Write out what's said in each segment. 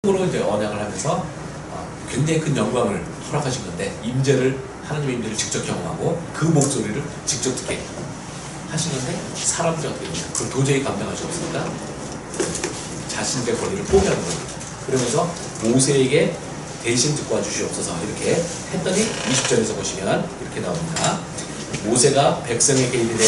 으로 이제 언약을 하면서 굉장히 큰 영광을 허락하신 건데, 하나님의 임재를 직접 경험하고 그 목소리를 직접 듣게 하신 건데, 사람들이 어떻게 되냐, 그걸 도저히 감당할 수 없으니까 자신의 권리를 포기하는 겁니다. 그러면서 모세에게 대신 듣고 와주시옵소서 이렇게 했더니 20절에서 보시면 이렇게 나옵니다. 모세가 백성에게 이르되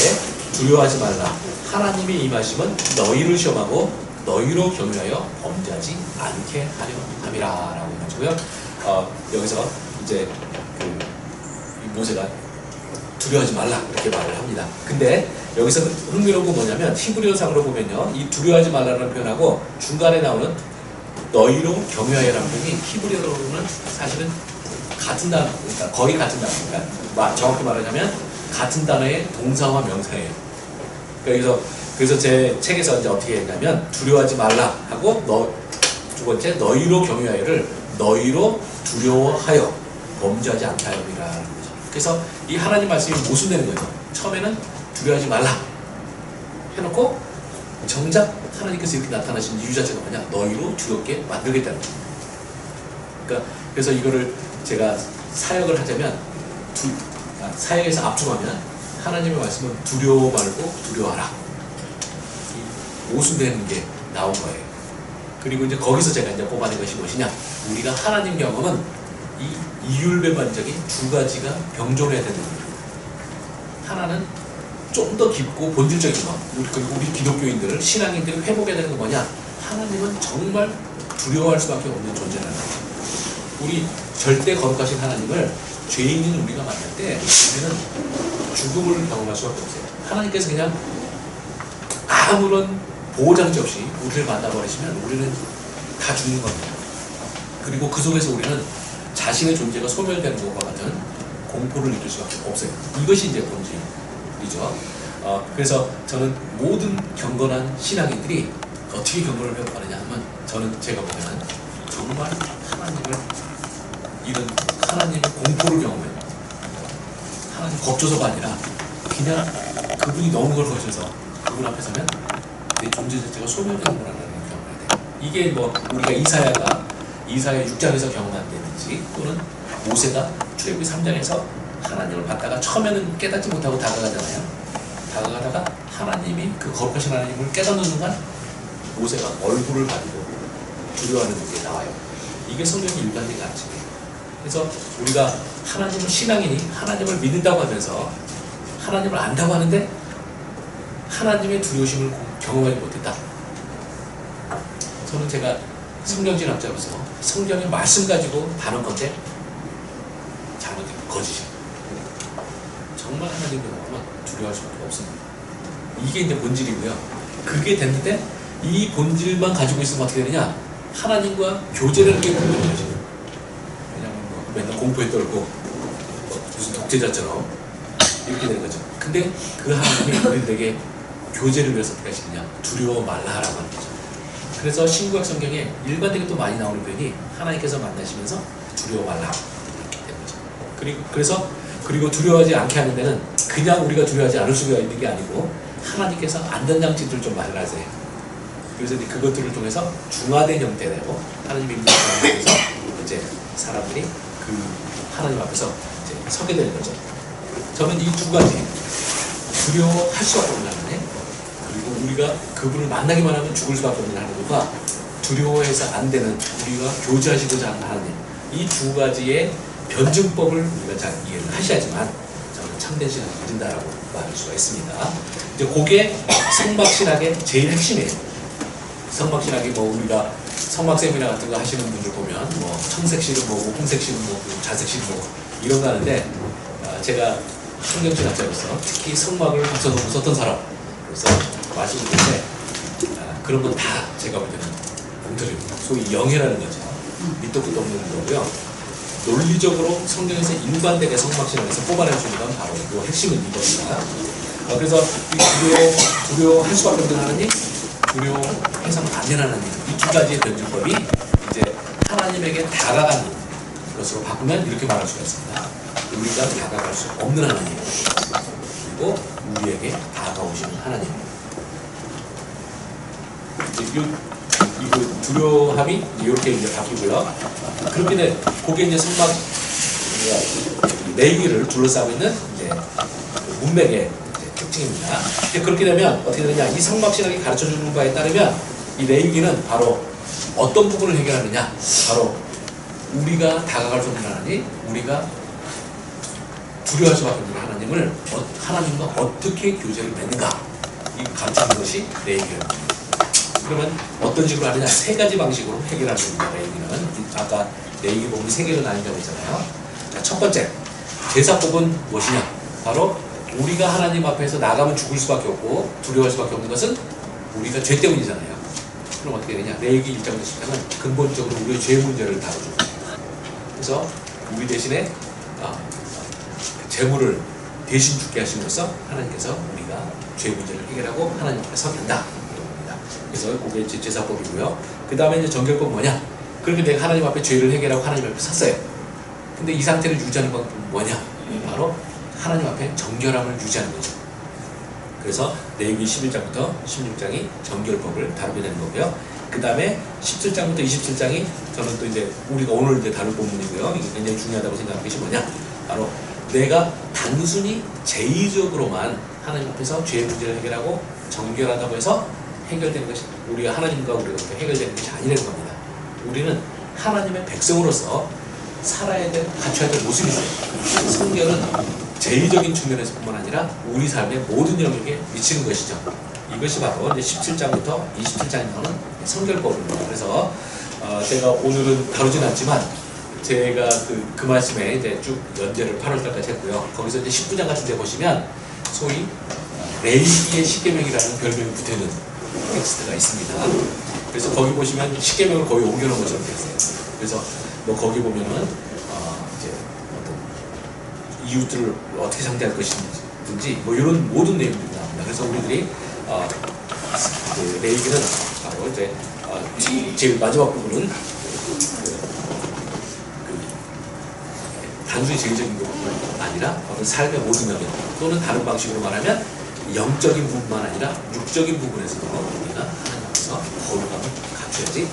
두려워하지 말라. 하나님이 임하심은 너희를 시험하고 너희로 경유하여 범죄하지 않게 하려 함이라 라고 해가지고요. 여기서 이제 모세가 두려워하지 말라 이렇게 말을 합니다. 근데 여기서 흥미로운 건 뭐냐면, 히브리어상으로 보면요, 이 두려워하지 말라는 표현하고 중간에 나오는 너희로 경유하여라는 표현이 히브리어로는 사실은 같은 단어, 그러니까 거의 같은 단어니까, 정확히 말하자면 같은 단어의 동사와 명사예요. 그래서 제 책에서 이제 어떻게 했냐면, 두려워하지 말라 하고 두 번째 너희로 경유하여를 너희로 두려워하여 범죄하지 않게 하여이라는 거죠. 그래서 이 하나님 말씀이 모순되는 거죠. 처음에는 두려워하지 말라 해놓고 정작 하나님께서 이렇게 나타나신 이유 자체가 뭐냐, 너희로 두렵게 만들겠다는 거예요. 그러니까 그래서 이거를 제가 사역을 하자면, 사역에서 압축하면 하나님의 말씀은 두려워 말고 두려워하라, 모순되는 게 나온 거예요. 그리고 이제 거기서 제가 이제 뽑아낸 것이 무엇이냐, 우리가 하나님 경험은 이 이율배반적인 두 가지가 병존해야 되는 거예요. 하나는 좀 더 깊고 본질적인 것, 그리고 우리 기독교인들을, 신앙인들이 회복해야 되는 건 뭐냐, 하나님은 정말 두려워할 수밖에 없는 존재라는 거죠. 우리 절대 거룩하신 하나님을 죄인인 우리가 만날 때 우리는 죽음을 경험할 수밖에 없어요. 하나님께서 그냥 아무런 보호장치 없이 우리를 만나버리시면 우리는 다 죽는 겁니다. 그리고 그 속에서 우리는 자신의 존재가 소멸되는 것과 같은 공포를 느낄 수밖에 없어요. 이것이 이제 본질이죠. 그래서 저는 모든 경건한 신앙인들이 어떻게 경건을 회복하느냐 하면, 제가 보면 정말 하나님의 공포를 경험해요. 하나님 겁줘서가 아니라 그냥 그분이 너무 걸 거셔서 그분 앞에 서면 내 존재 자체가 소멸되는구나라는 걸 경험해야 돼요. 이게 뭐 우리가 이사야 6장에서 경험한다든지, 또는 모세가 출애굽기 3장에서 하나님을 봤다가 처음에는 깨닫지 못하고 다가가잖아요. 다가가다가 하나님이, 그 거룩하신 하나님을 깨닫는 순간 모세가 얼굴을 가리고 두려워하는 게 나와요. 이게 성경의 일반적인 가르침이에요. 그래서 우리가 하나님을, 신앙인이 하나님을 믿는다고 하면서 하나님을 안다고 하는데 하나님의 두려우심을 경험하지 못했다. 저는 제가 성경신학자로서 성경의 말씀 가지고 다른 건데 잘못된 거짓이에요. 정말 하나님을 보면 두려워할 수밖에 없습니다. 이게 이제 본질이고요. 그게 됐는데 이 본질만 가지고 있으면 어떻게 되느냐, 하나님과 교제라는 게 문제인 거죠. 왜냐하면 맨날 공포에 떨고 무슨 독재자처럼 이렇게 되는 거죠. 근데 그 하나님이 우리들에게 교제를 위해서 어떻게 하시느냐, 두려워 말라 하라고 하는 거죠. 그래서 신구약 성경에 일반적인 또 많이 나오는 표현이 하나님께서 만나시면서 두려워 말라 이렇게 되는 거죠. 그리고 두려워하지 않게 하는 데는 그냥 우리가 두려워하지 않을 수가 있는 게 아니고, 하나님께서 안전장치들을 좀 마련하세요. 그래서 이제 그것들을 통해서 중화된 형태로 하나님의 임재를 통해서 이제 사람들이 그 하나님 앞에서 이제 서게 되는 거죠. 저는 이 두 가지, 두려워할 수밖에 없는 하나님, 그리고 우리가 그분을 만나기만 하면 죽을 수밖에 없는 하나님과 두려워해서 안 되는 우리가 교제하시고자 하는 하나님, 이 두 가지의 변증법을 우리가 잘 이해를 하셔야지만 저는 참된 신앙이 이른다라고 말할 수가 있습니다. 이제 그게 성막신학의 제일 핵심이에요. 성막신학이 우리가 성막세미나 같은 거 하시는 분들 보면 청색신은 뭐고, 홍색신은 뭐고, 자색신은 뭐고 이런 거 하는데, 제가 성경신학자로서 특히 성막을 박사놓고 썼던 사람으로서 말씀을 드리는데, 그런 건 다 제가 볼 때는 공터입니다. 소위 영해라는 거죠. 밑도 끝도 없는 거고요. 논리적으로 성경에서 일관되게 성막신학에서 뽑아내주는 건 바로 그 핵심은 이겁니다. 그래서 이 두려워할 수밖에 없는 하나님, 두려워해서는 안 되는 하나님, 이 두 가지의 변증법이 이제 하나님에게 다가가는 것으로 바꾸면 이렇게 말할 수가 있습니다. 우리가 다가갈 수 없는 하나님, 그리고 우리에게 다가오시는 하나님. 이 두려움이 이렇게 이제 바뀌고요. 그렇게 돼, 그게 이제 성막 레위기를 둘러싸고 있는 이제 문맥의 특징입니다. 그렇게 되면 어떻게 되느냐? 이 성막 신학이 가르쳐 주는 바에 따르면 이 레위기는 바로 어떤 부분을 해결하느냐? 바로 우리가 다가갈 수 없는 하나님, 우리가 두려워할 수밖에 없는 하나님을 하나님과 어떻게 교제를 맺는가? 이 가르치는 것이 레위기입니다. 그러면 어떤 식으로 하느냐? 세 가지 방식으로 해결하는 겁니다. 레위기는 아까 레위기 부분이 세 개로 나뉜다고 했잖아요. 자, 첫 번째 제사법은 무엇이냐? 바로 우리가 하나님 앞에서 나가면 죽을 수밖에 없고 두려워할 수밖에 없는 것은 우리가 죄 때문이잖아요. 그럼 어떻게 되냐? 레위기 1장부터 10장은 근본적으로 우리의 죄 문제를 다뤄줍니다. 그래서 우리 대신에 재물을 대신 죽게 하심으로써 하나님께서 우리가 죄 문제를 해결하고 하나님 앞에 서게 한다. 그래서 그게 제사법이고요. 그 다음에 이제 정결법은 뭐냐? 그렇게 내가 하나님 앞에 죄를 해결하고 하나님 앞에 섰어요. 근데 이 상태를 유지하는 방법은 뭐냐? 바로 하나님 앞에 정결함을 유지하는 거죠. 그래서 레위기 11장부터 16장이 정결법을 다루게 되는 거고요. 그 다음에 17장부터 27장이 저는 또 이제 우리가 오늘 이제 다룰 본문이고요. 이게 굉장히 중요하다고 생각하는 것이 뭐냐? 바로 내가 단순히 제의적으로만 하나님 앞에서 죄의 문제를 해결하고 정결하다고 해서 해결되는 것이 우리가 하나님과 우리가 해결되는 것이 아니라는 겁니다. 우리는 하나님의 백성으로서 살아야 될, 갖춰야 될 모습이 있어요. 성결은 제의적인 측면에서뿐만 아니라 우리 삶의 모든 영역에 미치는 것이죠. 이것이 바로 이제 17장부터 27장에 나오는 성결법입니다. 그래서 제가 오늘은 다루진 않지만 제가 그 말씀에 이제 쭉 연재를 8월달까지 했고요. 거기서 이제 19장 같은 데 보시면 소위 레위기의 십계명이라는 별명이 붙어있는 텍스트가 있습니다. 그래서 거기 보시면 십계명을 거의 옮겨놓은 것처럼 되어 있어요. 그래서 뭐 거기 보면은 이제 어떤 이웃들을 어떻게 상대할 것인지 뭐 이런 모든 내용들이 나옵니다. 그래서 우리들이 그 레위기는 바로 이제 제일 마지막 부분은 단순히 제의적인 부분이 아니라 어떤 삶의 모든 면에 또는 다른 방식으로 말하면 영적인 부분만 아니라 육적인 부분에서도 우리가 하나님 앞에서 거룩함을 갖춰야지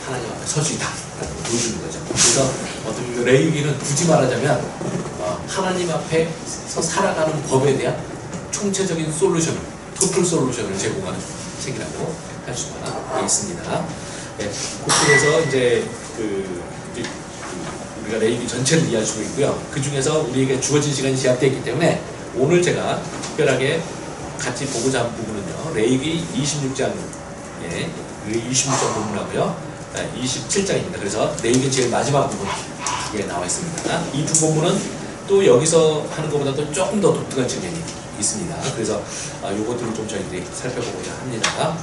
하나님 앞에 설 수 있다라는 걸 보여주는 거죠. 그래서 어떤 레위기는 굳이 말하자면 하나님 앞에서 살아가는 법에 대한 총체적인 솔루션을, 토플 솔루션을 제공하는 책이라고 할 수가 있습니다. 네, 그쪽에서 이제 우리가 레위기 전체를 이해할 수 있고요. 그 중에서 우리에게 주어진 시간이 제약되어 있기 때문에 오늘 제가 특별하게 같이 보고자 하는 부분은요. 레위기 26장에 26장 본문하고요. 27장입니다. 그래서 레위기 제일 마지막 부분에 나와 있습니다. 이 두 본문은 또 여기서 하는 것보다도 조금 더 독특한 측면이 있습니다. 그래서 요것들을 좀 저희들이 살펴보고자 합니다.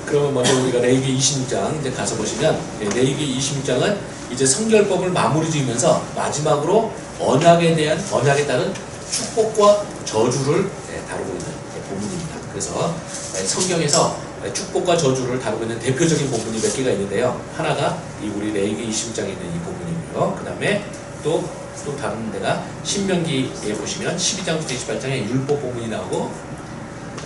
그러면 먼저 우리가 레위기 26장 이제 가서 보시면 레위기 26장은 이제 성결법을 마무리 지으면서 마지막으로 언약에 따른 축복과 저주를 다루고 있는 본문입니다. 그래서 성경에서 축복과 저주를 다루고 있는 대표적인 본문이 몇 개가 있는데요. 하나가 이 우리 레위기 26장에 있는 이 본문이고요. 그 다음에 또 다른 데가 신명기에 보시면 12장부터 28장에 율법 본문이 나오고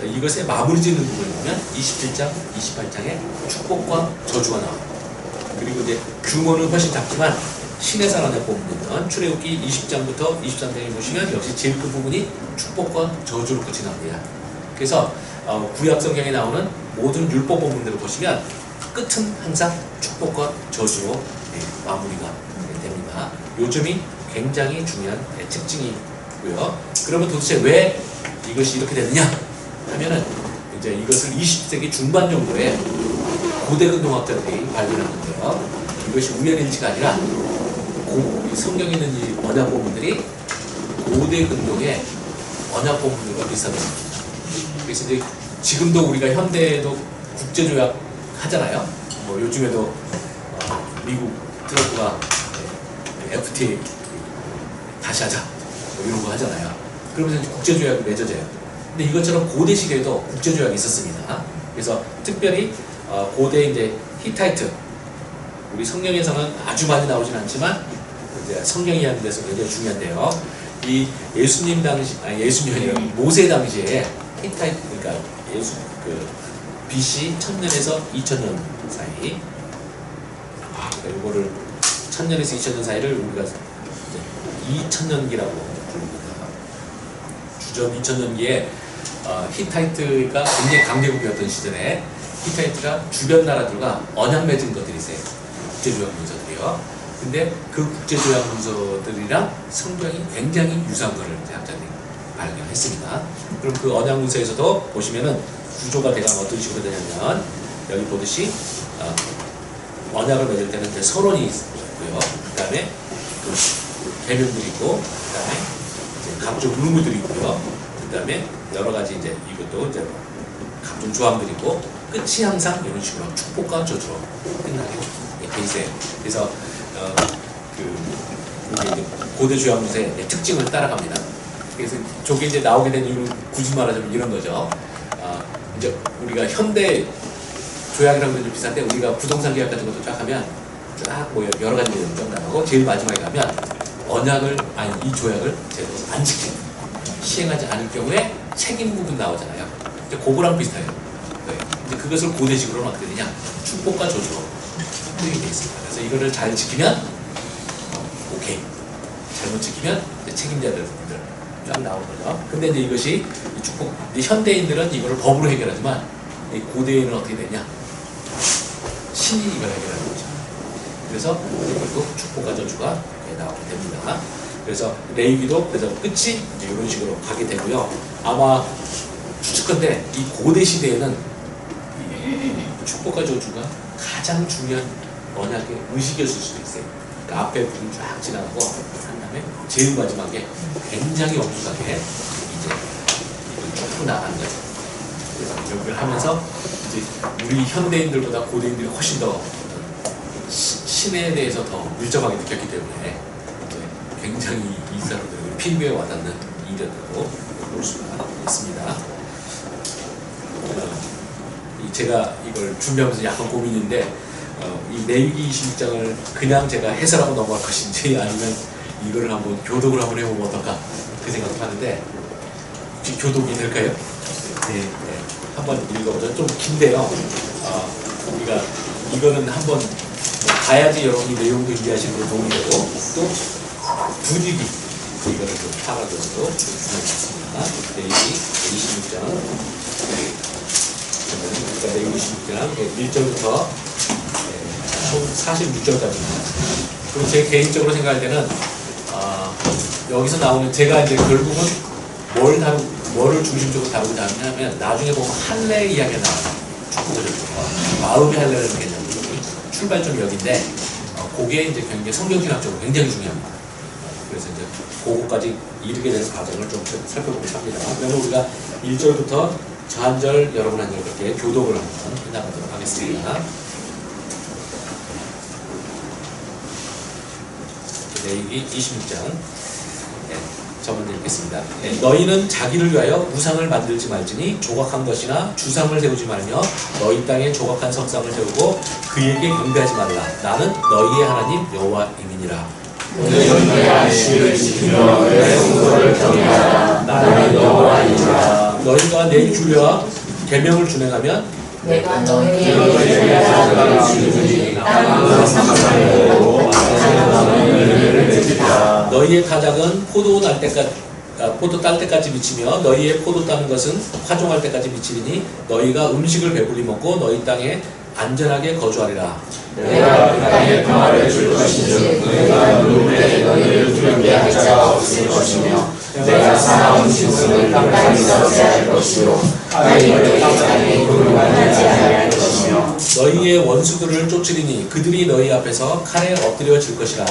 이것의 마무리 짓는 부분을 보면 27장, 28장에 축복과 저주가 나옵니다. 그리고 이제 규모는 훨씬 작지만 신의 산안의 본문은 출애굽기 20장부터 23장에 보시면 역시 제일 큰 부분이 축복과 저주로 끝이 납니다. 그래서 구약 성경에 나오는 모든 율법 본문들을 보시면 끝은 항상 축복과 저주로 마무리가 됩니다. 요점이 굉장히 중요한 특징이고요. 그러면 도대체 왜 이것이 이렇게 됐느냐 하면은 이제 이것을 20세기 중반 정도에 고대 근동학자들이 발견한 건데요. 이것이 우연일치가 아니라 성경에 있는 이 언약 본문들이 고대 근동의 언약 본문들과 비슷합니다. 그래서 이제 지금도 우리가 현대에도 국제조약 하잖아요. 뭐 요즘에도 미국 트럼프가 FTA 다시 하자 뭐 이런 거 하잖아요. 그러면서 이제 국제조약이 맺어져요. 근데 이것처럼 고대 시대에도 국제조약이 있었습니다. 그래서 특별히 고대 이제 히타이트, 우리 성경에서는 아주 많이 나오진 않지만 이제 성경이 하는 데서 굉장히 중요한데요. 이 예수님이 아니라 모세 당시에 히타이트, 그러니까 BC 1000년에서 2000년 사이. 이거를 1000년에서 2000년 사이를 우리가 2000년기라고 부릅니다. 주전 2000년기에 히타이트가 굉장히 강대국이었던 시절에 히타이트가 주변 나라들과 언약 맺은 것들이 있어요. 국제조약 문서들이요. 근데 그 국제조약 문서들이랑 성경이 굉장히 유사한 것을 학자들이 발견했습니다. 그럼 그 언약 문서에서도 보시면은 구조가 대강 어떤 식으로 되냐면 여기 보듯이 언약을 맺을 때는 이제 서론이 있고요. 그 다음에 계명들이 있고, 그 다음에 각종 의무들이 있고요. 그 다음에 여러 가지 이제 이것도 이제 각종 조항들이 있고, 끝이 항상 이런 식으로 축복과 저주로 끝나게 돼 있어요. 그래서 이게 이제 고대 조약문서의 특징을 따라갑니다. 그래서 저게 이제 나오게 된 이유는 굳이 말하자면 이런 거죠. 이제 우리가 현대 조약이라고 좀 비슷한데 우리가 부동산 계약 같은 것도 쫙 하면 쫙 뭐 여러 가지 내용이 좀 나오고 제일 마지막에 가면 언약을 이 조약을 제대로 안 지키는 시행하지 않을 경우에 책임 부분 나오잖아요. 이제 그거랑 비슷해요. 네. 이제 그것을 고대식으로는 어떻게 되냐? 축복과 저주로 표현이 되어 있습니다. 그래서 이거를 잘 지키면 오케이. 잘못 지키면 책임자들 쫙 나오는 거죠. 근데 이제 이것이 축복, 현대인들은 이거를 법으로 해결하지만 이 고대인은 어떻게 되냐? 신이 이걸 해결하는 거죠. 그래서 결국 축복과 저주가 나오게 됩니다. 그래서 레위기도 그래서 끝이 이제 이런 식으로 가게 되고요. 아마 추측컨대 이 고대 시대에는 이 축복과 저주가 가장 중요한 언약의 의식이었을 수도 있어요. 그러니까 앞에 부분 쫙 지나가고 한 다음에 제일 마지막에 굉장히 엄숙하게 이제 쭉 나가는 거죠. 그래서 여기를 하면서 이제 우리 현대인들보다 고대인들이 훨씬 더 신에 대해서 더 밀접하게 느꼈기 때문에 이제 굉장히 이 사람들에게 피부에 와닿는 일이었다고 볼 수가 있습니다. 제가 이걸 준비하면서 약간 고민인데 이 레위기 26장을 그냥 제가 해설하고 넘어갈 것인지 아니면 이거를 한번 교독을 한번 해보면 어떨까 그 생각도 하는데 혹시 교독이 될까요? 네. 한번 읽어보죠. 좀 긴데요. 우리가 이거는 한번 봐야지 여러분이 내용도 이해하시는 데 도움이 되고 또 분위기 이거를 좀 파악하고도 중요했습니다. 레위기 26장 그러니까 레위기 26장 1절부터 46절까지입니다. 그리고 제 개인적으로 생각할 때는 여기서 나오는 제가 이제 결국은 뭐를 중심적으로 다루고자 하냐면 나중에 보면 할례 이야기가 나와요. 마음의 할례라는 개념이 출발점이 여기인데 그게 이제 굉장히 성경신학적으로 굉장히 중요합니다. 그래서 이제 그거까지 이르게 되는 과정을 좀 살펴보고자 합니다. 그래서 우리가 1절부터 저 한 절, 여러분 한 절 이렇게 교독을 한번 해나가도록 하겠습니다. 레위기 26장 저 먼저 읽겠습니다. 너희는 자기를 위하여 우상을 만들지 말지니 조각한 것이나 주상을 세우지 말며 너희 땅에 조각한 석상을 세우고 그에게 경배하지 말라. 나는 너희의 하나님 여호와임이니라. 너희의 안식일을 지키며 내 성소를 경외하라. 나는 여호와이니라. 너희가 내 규례와 계명을 준행하면 내가 너희에게 주야자를 주니 땅을 상상하고 너희의 타작은 포도 딸 때까지 미치며 너희의 포도 따는 것은 화종할 때까지 미치리니 너희가 음식을 배불리 먹고 너희 땅에 안전하게 거주하리라. 내가 그 땅에 평화를 줄 것인즉 내가 누울 때 너희를 두렵게 할 자가 없을 것이며 내가 사나운 짐승을 땅에서 제할 것이요 너희의 땅에 구름하지 않을 것이며 너희의 원수들을 쫓으리니 그들이 너희 앞에서 칼에 엎드려 질 것이라.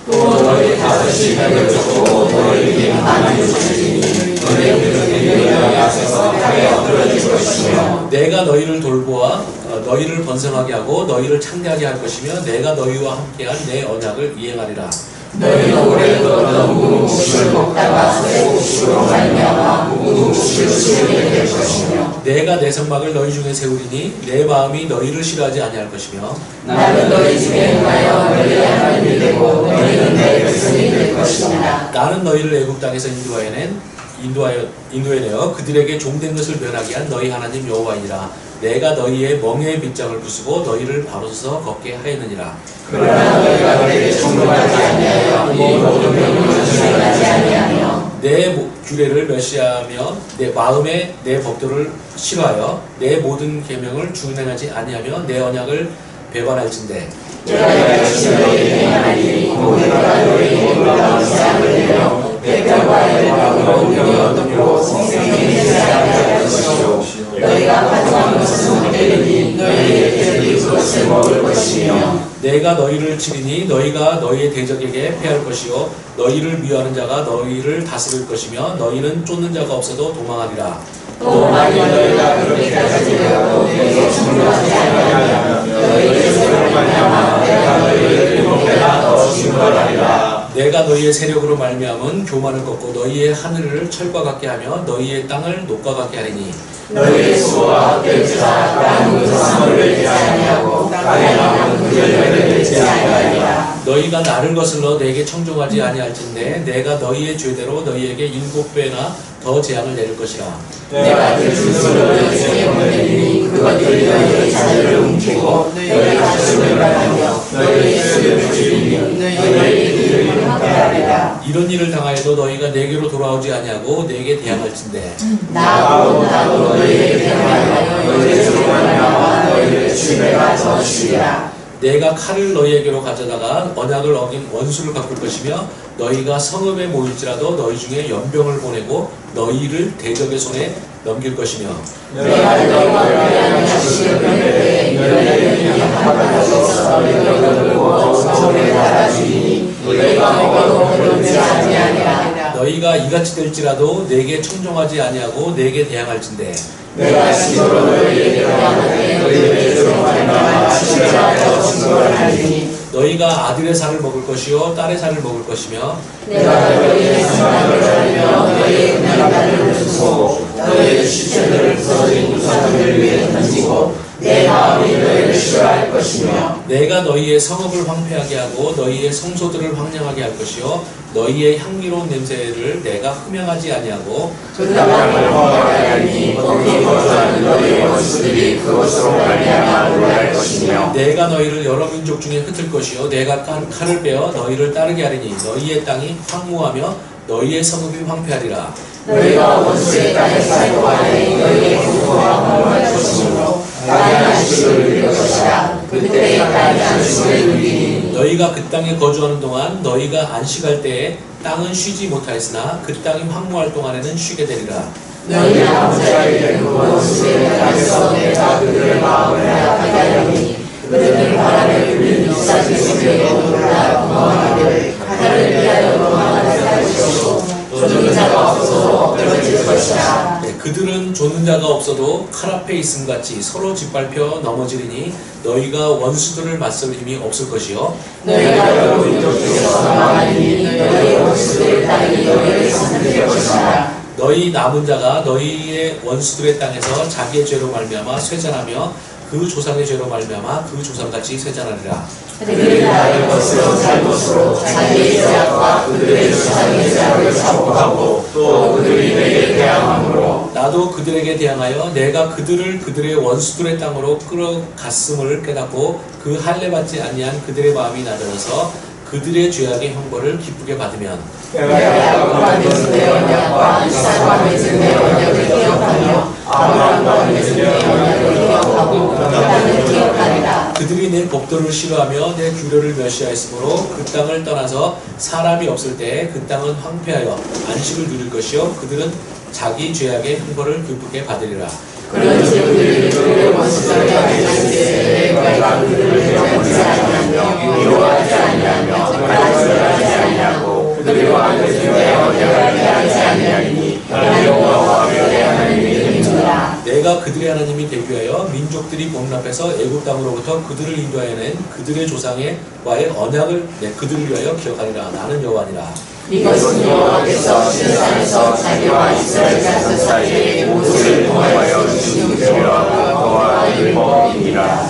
또 너희 다섯이 달려들고 너희에게 하나님을 주시니 너희들은 너희 앞에서 칼에 엎드려질 것이며 내가 너희를 돌보아 너희를 번성하게 하고 너희를 창대하게 할 것이며 내가 너희와 함께한 내 언약을 이행하리라. 너희는 오래도록 무궁무식을 먹다가 쇠국수로 말미암아 무궁무식을 치우게 될 것이며 내가 내 성막을 너희 중에 세우리니 내 마음이 너희를 싫어하지 아니할 것이며 나는 너희 중에 행하여 너희의 하나님이 되고 너희는 내 백성이 될 것이다. 나는 너희를 애국 땅에서 인도하여 낸 인도해내어 그들에게 종된 것을 변하게 한 너희 하나님 여호와이니라. 내가 너희의 멍에의 빗장을 부수고 너희를 바로 서서 걷게 하였느니라. 그러나 너희가 그에게 충돌하지 아니하여 이 모든 명령을 수행하지 아니하며 내 규례를 멸시하며 내 마음에 내 법도를 싫어하여 내 모든 계명을 준행하지 아니하며 내 언약을 배반할진대. 내가 역시 너희에게 행하리니 모두가 너희 입을 가운데 재앙을 내며 백발과 열방으로 능히 얻고 생명이 되지 아니할 것이요 너희가 가져간 것은 헛되리니 너희에게 그것을 먹을 것이며 내가 너희를 치리니 너희가 너희의 대적에게 패할 것이요 너희를 미워하는 자가 너희를 다스릴 것이며 너희는 쫓는 자가 없어도 도망하리라. 또 만일 너희가 그렇게까지 되어도 내게 충돌하지 아니하면 너희의 세력을 말미암아 내가 너희를 일곱 배나 더 징벌하리라. 내가 너희의 세력으로 말미암은 교만을 꺾고 너희의 하늘을 철과 같게 하며 너희의 땅을 녹과 같게 하리니 너희의 수호와 헛될지라 땅은 그 상을 내지 아니하고 땅의 마음은 그 열매를 내지 아니하리라. 너희가 나를 거슬러 내게 청종하지 아니할진대 내가 너희의 죄대로 너희에게 7배나 더 재앙을 내릴 것이라. 내가 그 준수를 너희에게 보내리니 그것들이 너희의 자녀를 훔치고 너희 가축을 말하며 너희의 수를 줄이며 너희의 길을 함께하리라. 이런 일을 당하여도 너희가 내게로 돌아오지 아니하고 내게 대항할진대 나도 너희에게 대하여 너희의 수로 말미암아 너희의 주배가 더 주리라. 내가 칼을 너희에게로 가져다가 언약을 어긴 원수를 갚을 것이며 너희가 성읍에 모일지라도 너희 중에 연병을 보내고 너희를 대적의 손에 넘길 것이며 내가 너희와 위하여 자식을 보내되 너희에게 합하여서 너희를 거두고 성읍에 달아주리니 너희가 먹어도 배부르지 아니하리라. 너희가 이같이 될지라도 내게 청종하지 아니하고 내게 대항할진대 내가 스스로 너희에게 대하되 너희의 죄로 말미암아 실제하여 증거를 하리니 너희가 아들의 살을 먹을 것이요 딸의 살을 먹을 것이며 내가 너희의 생각을 알며 너희의 그날을 부수고 너희의 시체들을 부서진 우상들 위에 던지고 내 마음이 너희를 싫어할 것이며 내가 너희의 성읍을 황폐하게 하고 너희의 성소들을 황량하게 할 것이요 너희의 향기로운 냄새를 내가 흠양하지 아니하고 그 땅을 허하게 하리니 거기 거주하는 너희의 원수들이 그것으로 말미암아 놀랄 것이며 내가 너희를 여러 민족 중에 흩을 것이요 내가 칼을 빼어 너희를 따르게 하리니 너희의 땅이 황무하며 너희의 성읍이 황폐하리라. 너희가 원수의 땅에 살고 하니 너희의 국토가 황무할 것이므로 땅의 안식을 누릴 것이라. 그때 땅의 안식을 누리니 너희가 그 땅에 거주하는 동안 너희가 안식할 때에 땅은 쉬지 못하였으나 그 땅이 황무할 동안에는 쉬게 되리라. 너희 남자에게 그 원수의 땅에서 내가 그들의 마음을 해하게 하리니 그들은 바람에 불린 비싸지 속에 놀라 도망하되 하늘을 위하여 도망하는 것이고 쫓는 자가 없어서 엎드러질 것이라. 그들은 쫓는 자가 없어도 칼 앞에 있음 같이 서로 짓밟혀 넘어지리니 너희가 원수들을 맞설 힘이 없을 것이요 너희가 여러 민족 중에서 망하리니 너희 원수들의 땅이 너희를 삼킬 것이라. 너희 남은 자가 너희의 원수들의 땅에서 자기의 죄로 말미암아 쇠잔하며 그 조상의 죄로 말미암아 그 조상같이 쇠잔하리라. 그들이 나를 것으로 잘못으로 자기의 죄악과 그들의 조상의 죄악을 사고하고 또 그들이 내게 대항함으로 나도 그들에게 대항하여 내가 그들을 그들의 원수들의 땅으로 끌어갔음을 깨닫고 그 할례 받지 아니한 그들의 마음이 낮아져서 그들의 죄악의 형벌을 기쁘게 받으면 내가 야곱과 맺은 내 언약과 이삭과 맺은 내 언약을 기억하며 아브라함과 맺은 내 언약을 기억하고 그 땅을 기억하리라. 그들이 내 법도를 싫어하며 내 규례를 멸시하였으므로 그 땅을 떠나서 사람이 없을 때에 그 땅은 황폐하여 안식을 누릴 것이요 그들은 자기 죄악의 형벌을 기쁘게 받으리라. 그런즉 그들이 그들의 원수들을 당했을 때에 내가 그들을 영원히 아니하며 미워하지 아니하며 말씀하지 아니하고 그들과 맺은 내 언약을 피하지 아니하리니 나는 여호와와 그의 하나님이 되리라. 내가 그들의 하나님이 되기 위하여 민족들이 복락해서 애굽 땅으로부터 그들을 인도하여 낸 그들의 조상의 와의 언약을 그들을 위하여 기억하리라. 나는 여호와니라. 이것은 여호와께서 신산에서 자기와 이스라엘 자손 사이에 모세를 통하여 주신 계명과 율법이니라.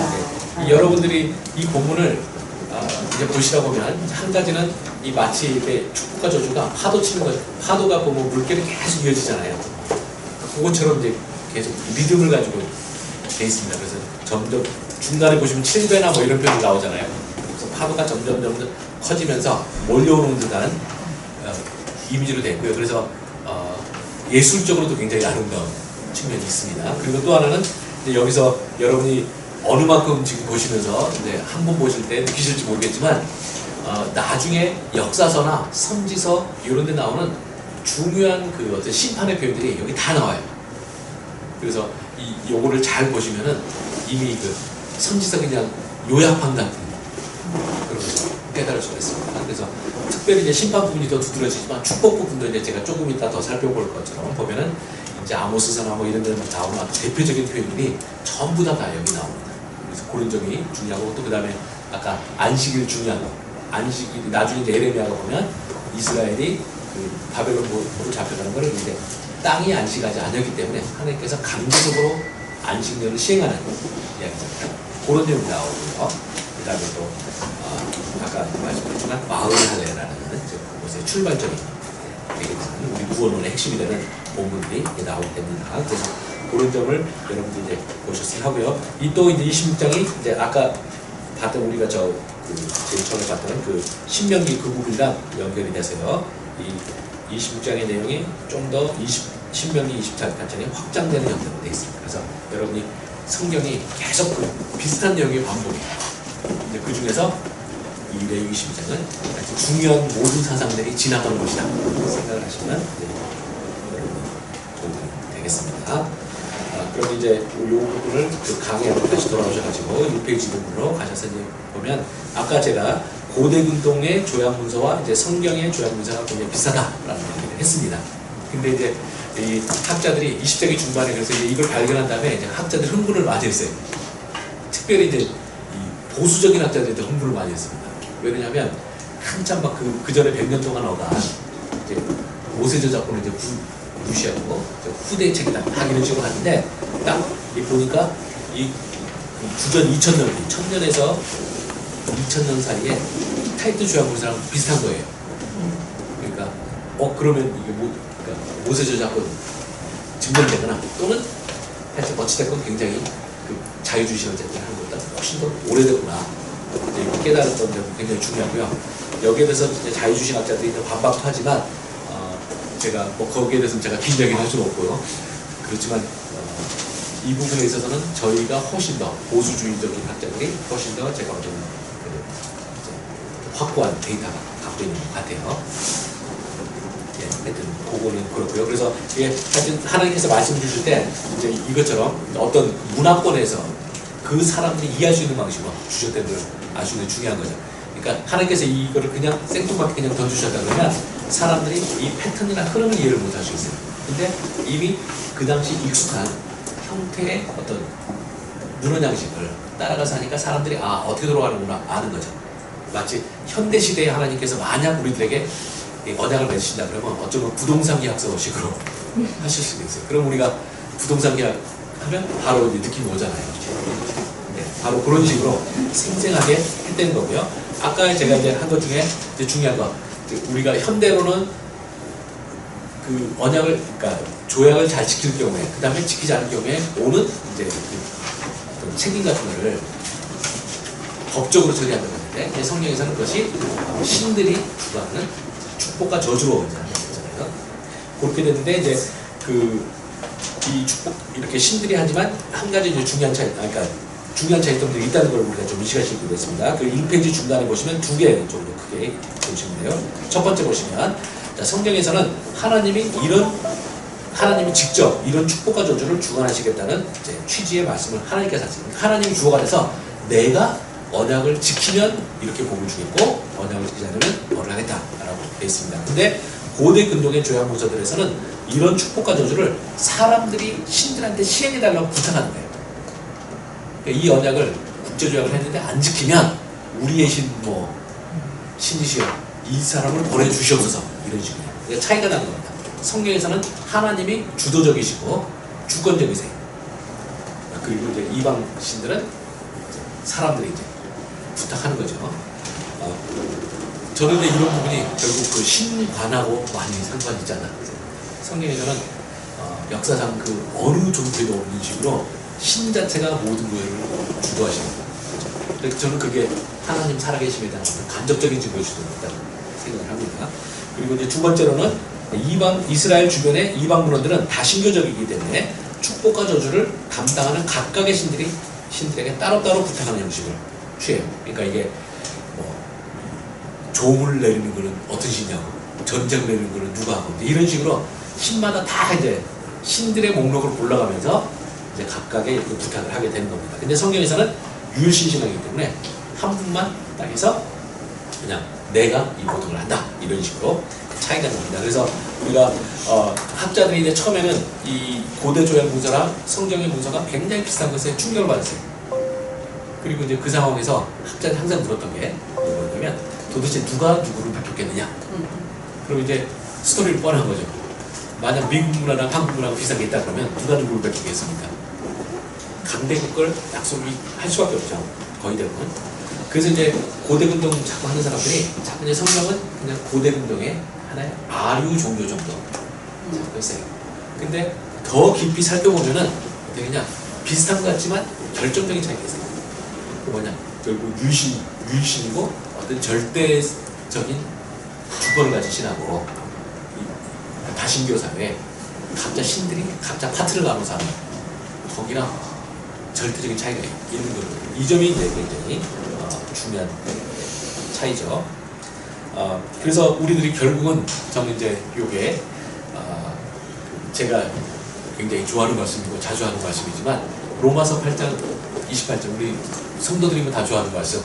여러분들이 이 본문을 이제 보시다 보면 한 가지는 이 마치 이렇게 축복과 저주가 파도 치는 거, 파도가 보면 물결이 계속 이어지잖아요. 그것처럼 이제 계속 리듬을 가지고 돼 있습니다. 그래서 점점 중간에 보시면 7배나 뭐 이런 표현이 나오잖아요. 그래서 파도가 점점 커지면서 몰려오는 듯한 이미지로 됐고요. 그래서 예술적으로도 굉장히 아름다운 측면이 있습니다. 그리고 또 하나는 이제 여기서 여러분이 어느 만큼 지금 보시면서 이제 한 번 보실 때 느끼실지 모르겠지만 나중에 역사서나 선지서 이런 데 나오는 중요한 그 어떤 심판의 표현들이 여기 다 나와요. 그래서 요거를 잘 보시면은 이미 그 선지서 그냥 요약판 같은 그런 것을 깨달을 수가 있습니다. 그래서 특별히 이제 심판 부분이 더 두드러지지만 축복 부분도 이제 제가 조금 이따 더 살펴볼 것처럼 보면은 이제 아모스서나 뭐 이런 데는 나오는 대표적인 표현들이 전부 다 여기 나옵니다. 그래서 그런 점이 중요하고 또 그 다음에 아까 안식일 중요한 거. 안식일 나중에 이제 에레미야가 보면 이스라엘이 그 바벨론으로 잡혀가는 거를 이제 땅이 안식하지 않았기 때문에 하나님께서 강제적으로 안식년을 시행하는 이야기입니다. 그런 점이 나오고요. 그 다음에 또 아까 말씀드렸지만 마흔 할례라는 그것의 출발점이 되겠지만 우리 구원론의 핵심이 되는 본문들이 나오게 됩니다. 그래서 그런 점을 여러분들이 이제 보셨으면 하고요. 또 이제 26장이 이제 아까 봤던 우리가 제일 처음에 봤던 그 신명기 그 부분이랑 연결이 돼서요. 이 26장의 내용이 좀 더 신명기 24장이 확장되는 형태로 되어 있습니다. 그래서 여러분이 성경이 계속 비슷한 내용이 반복해요. 근데 그 중에서 이 레위기 12장은 아주 중요한 모든 사상들이 지나가는 것이다 생각을 하시면 되겠습니다. 그럼 이제 이 부분을 그 강의하고 다시 돌아오셔가지고 6페이지 부분으로 가셔서 이제 보면 아까 제가 고대 근동의 조약 문서와 이제 성경의 조약 문서가 굉장히 비슷하다라는 얘기를 했습니다. 근데 이제 이 학자들이 20세기 중반에 그래서 이제 이걸 발견한 다음에 이제 학자들이 흥분을 많이 했어요. 특별히 이제 이 보수적인 학자들이 더 흥분을 많이 했습니다. 왜냐하면 한참 막 그 전에 100년 동안 오가 이제 모세 저작권을 이제 무시하고 후대의 책이다 이런 식으로 하는데 딱 보니까 이 주전 2000년, 1000년에서 2000년 사이에 타이트 조약문서랑 비슷한 거예요. 그러니까 그러면 이게 그러니까 모세 저작권 증명되거나 또는 하여튼 어찌됐건 굉장히 그 자유주의 제도를 하는 것보다 훨씬 더 오래됐구나. 깨달았던 점이 굉장히 중요하고요. 여기에 대해서 이제 자유주의 학자들이 반박도 하지만 제가 뭐 거기에 대해서는 제가 긴 이야기를 할 수는 없고요. 그렇지만 이 부분에 있어서는 저희가 훨씬 더 보수주의적인 학자들이 훨씬 더 제가 어떤 확고한 데이터가 갖고 있는 것 같아요. 예, 하여튼 그거는 그렇고요. 그래서 하여튼 하나님께서 말씀 주실 때 이제 이것처럼 어떤 문화권에서 그 사람들이 이해할 수 있는 방식으로 주셨다는 걸 아시는 게 중요한 거죠. 그러니까 하나님께서 이거를 그냥 생뚱맞게 그냥 던져주셨다 그러면 사람들이 이 패턴이나 흐름을 이해를 못 할 수 있어요. 근데 이미 그 당시 익숙한 형태의 어떤 문헌 양식을 따라가서 하니까 사람들이 어떻게 돌아가는구나 아는 거죠. 마치 현대 시대에 하나님께서 만약 우리들에게 언약을 맺으신다 그러면 어쩌면 부동산 계약서식으로 하실 수도 있어요. 그럼 우리가 부동산 계약 하면 바로 이제 느낌이 오잖아요. 네, 바로 그런 식으로 생생하게 했다는 거고요. 아까 제가 이제 한 것 중에 이제 중요한 거, 우리가 현대로는 그 언약을, 그러니까 조약을 잘 지킬 경우에, 그 다음에 지키지 않을 경우에 오는 이제 그 책임 같은 거를 법적으로 처리하는 건데, 성경에서는 그것이 신들이 주도하는 축복과 저주로 하는 거잖아요. 그렇게 되는데 이제 이 축복 이렇게 신들이 하지만 한 가지 이제 중요한 차이점들이 있다는 걸 우리가 좀 인식하시게 됐습니다. 그 1페이지 중간에 보시면 두 개 정도 크게 보시면 돼요. 첫 번째 보시면 성경에서는 하나님이 직접 이런 축복과 저주를 주관하시겠다는 취지의 말씀을 하나님께서 하십니다. 하나님이 주어가 돼서 내가 언약을 지키면 이렇게 복을 주겠고 언약을 지키지 않으면 벌을 하겠다라고 되어 있습니다. 근데 고대 근동의 조약 문서들에서는 이런 축복과 저주를 사람들이 신들한테 시행해달라고 부탁하는 거예요. 이 언약을 국제조약을 했는데 안 지키면 우리의 신이시여 이 사람을 보내주시옵소서 이런 식으로 그러니까 차이가 나는 겁니다. 성경에서는 하나님이 주도적이시고 주권적이세요. 그리고 이제 이방 신들은 사람들이 이제 부탁하는 거죠. 저는 이제 이런 부분이 결국 그 신관하고 많이 상관이 있잖아. 성경에서는 역사상 그 어느 종교에도 없는 식으로 신 자체가 모든 거를 주도하시는 거예요. 그래서 저는 그게 하나님 살아계심에 대한 간접적인 증거일 수도 있다고 생각을 합니다. 그리고 이제 두 번째로는 이스라엘 주변의 이방 문화들은 다신교적이기 때문에 축복과 저주를 감당하는 각각의 신들에게 따로따로 부탁하는 형식을 취해요. 그러니까 이게 뭐 조문을 내리는 거는 어떤 신이냐고, 전쟁을 내리는 거는 누가 하고, 이런 식으로 신마다 다 이제 신들의 목록을 골라가면서 이제 각각의 그 부탁을 하게 되는 겁니다. 근데 성경에서는 유일신 신앙이기 때문에 한 분만 딱 해서 그냥 내가 이 모든 걸 한다, 이런 식으로 차이가 납니다. 그래서 우리가 학자들이 이제 처음에는 이 고대 조약 문서랑 성경의 문서가 굉장히 비슷한 것에 충격을 받았어요. 그리고 이제 그 상황에서 학자들이 항상 물었던 게 뭐냐면 도대체 누가 누구를 밝혔겠느냐. 그리고 이제 스토리를 뻔한 거죠. 만약 미국 문화랑 한국 문화가 비슷한 게 있다 그러면 누가 누구를 밝히겠습니까? 강대국 걸 약속이 할 수밖에 없죠. 거의 대부분. 그래서 이제 고대 근동 자꾸 하는 사람들이 자꾸 이제 성경은 그냥 고대 근동의 하나의 아류 종교 정도 자꾸 했어요. 근데 더 깊이 살펴보면은 어떻게 그냥 비슷한 것 같지만 결정적인 차이가 있어요. 그 뭐냐, 결국 유일신이고 어떤 절대적인 주권을 가진 신하고 다신교 사회에 각자 신들이 각자 파트를 나눠서 하는 거기랑 절대적인 차이가 있는 거죠. 이 점이 이제 굉장히 중요한 차이죠. 그래서 우리들이 결국은 저는 이제 요게 제가 굉장히 좋아하는 말씀이고 자주 하는 말씀이지만 로마서 8장 28절 우리 성도들이면 다 좋아하는 말씀.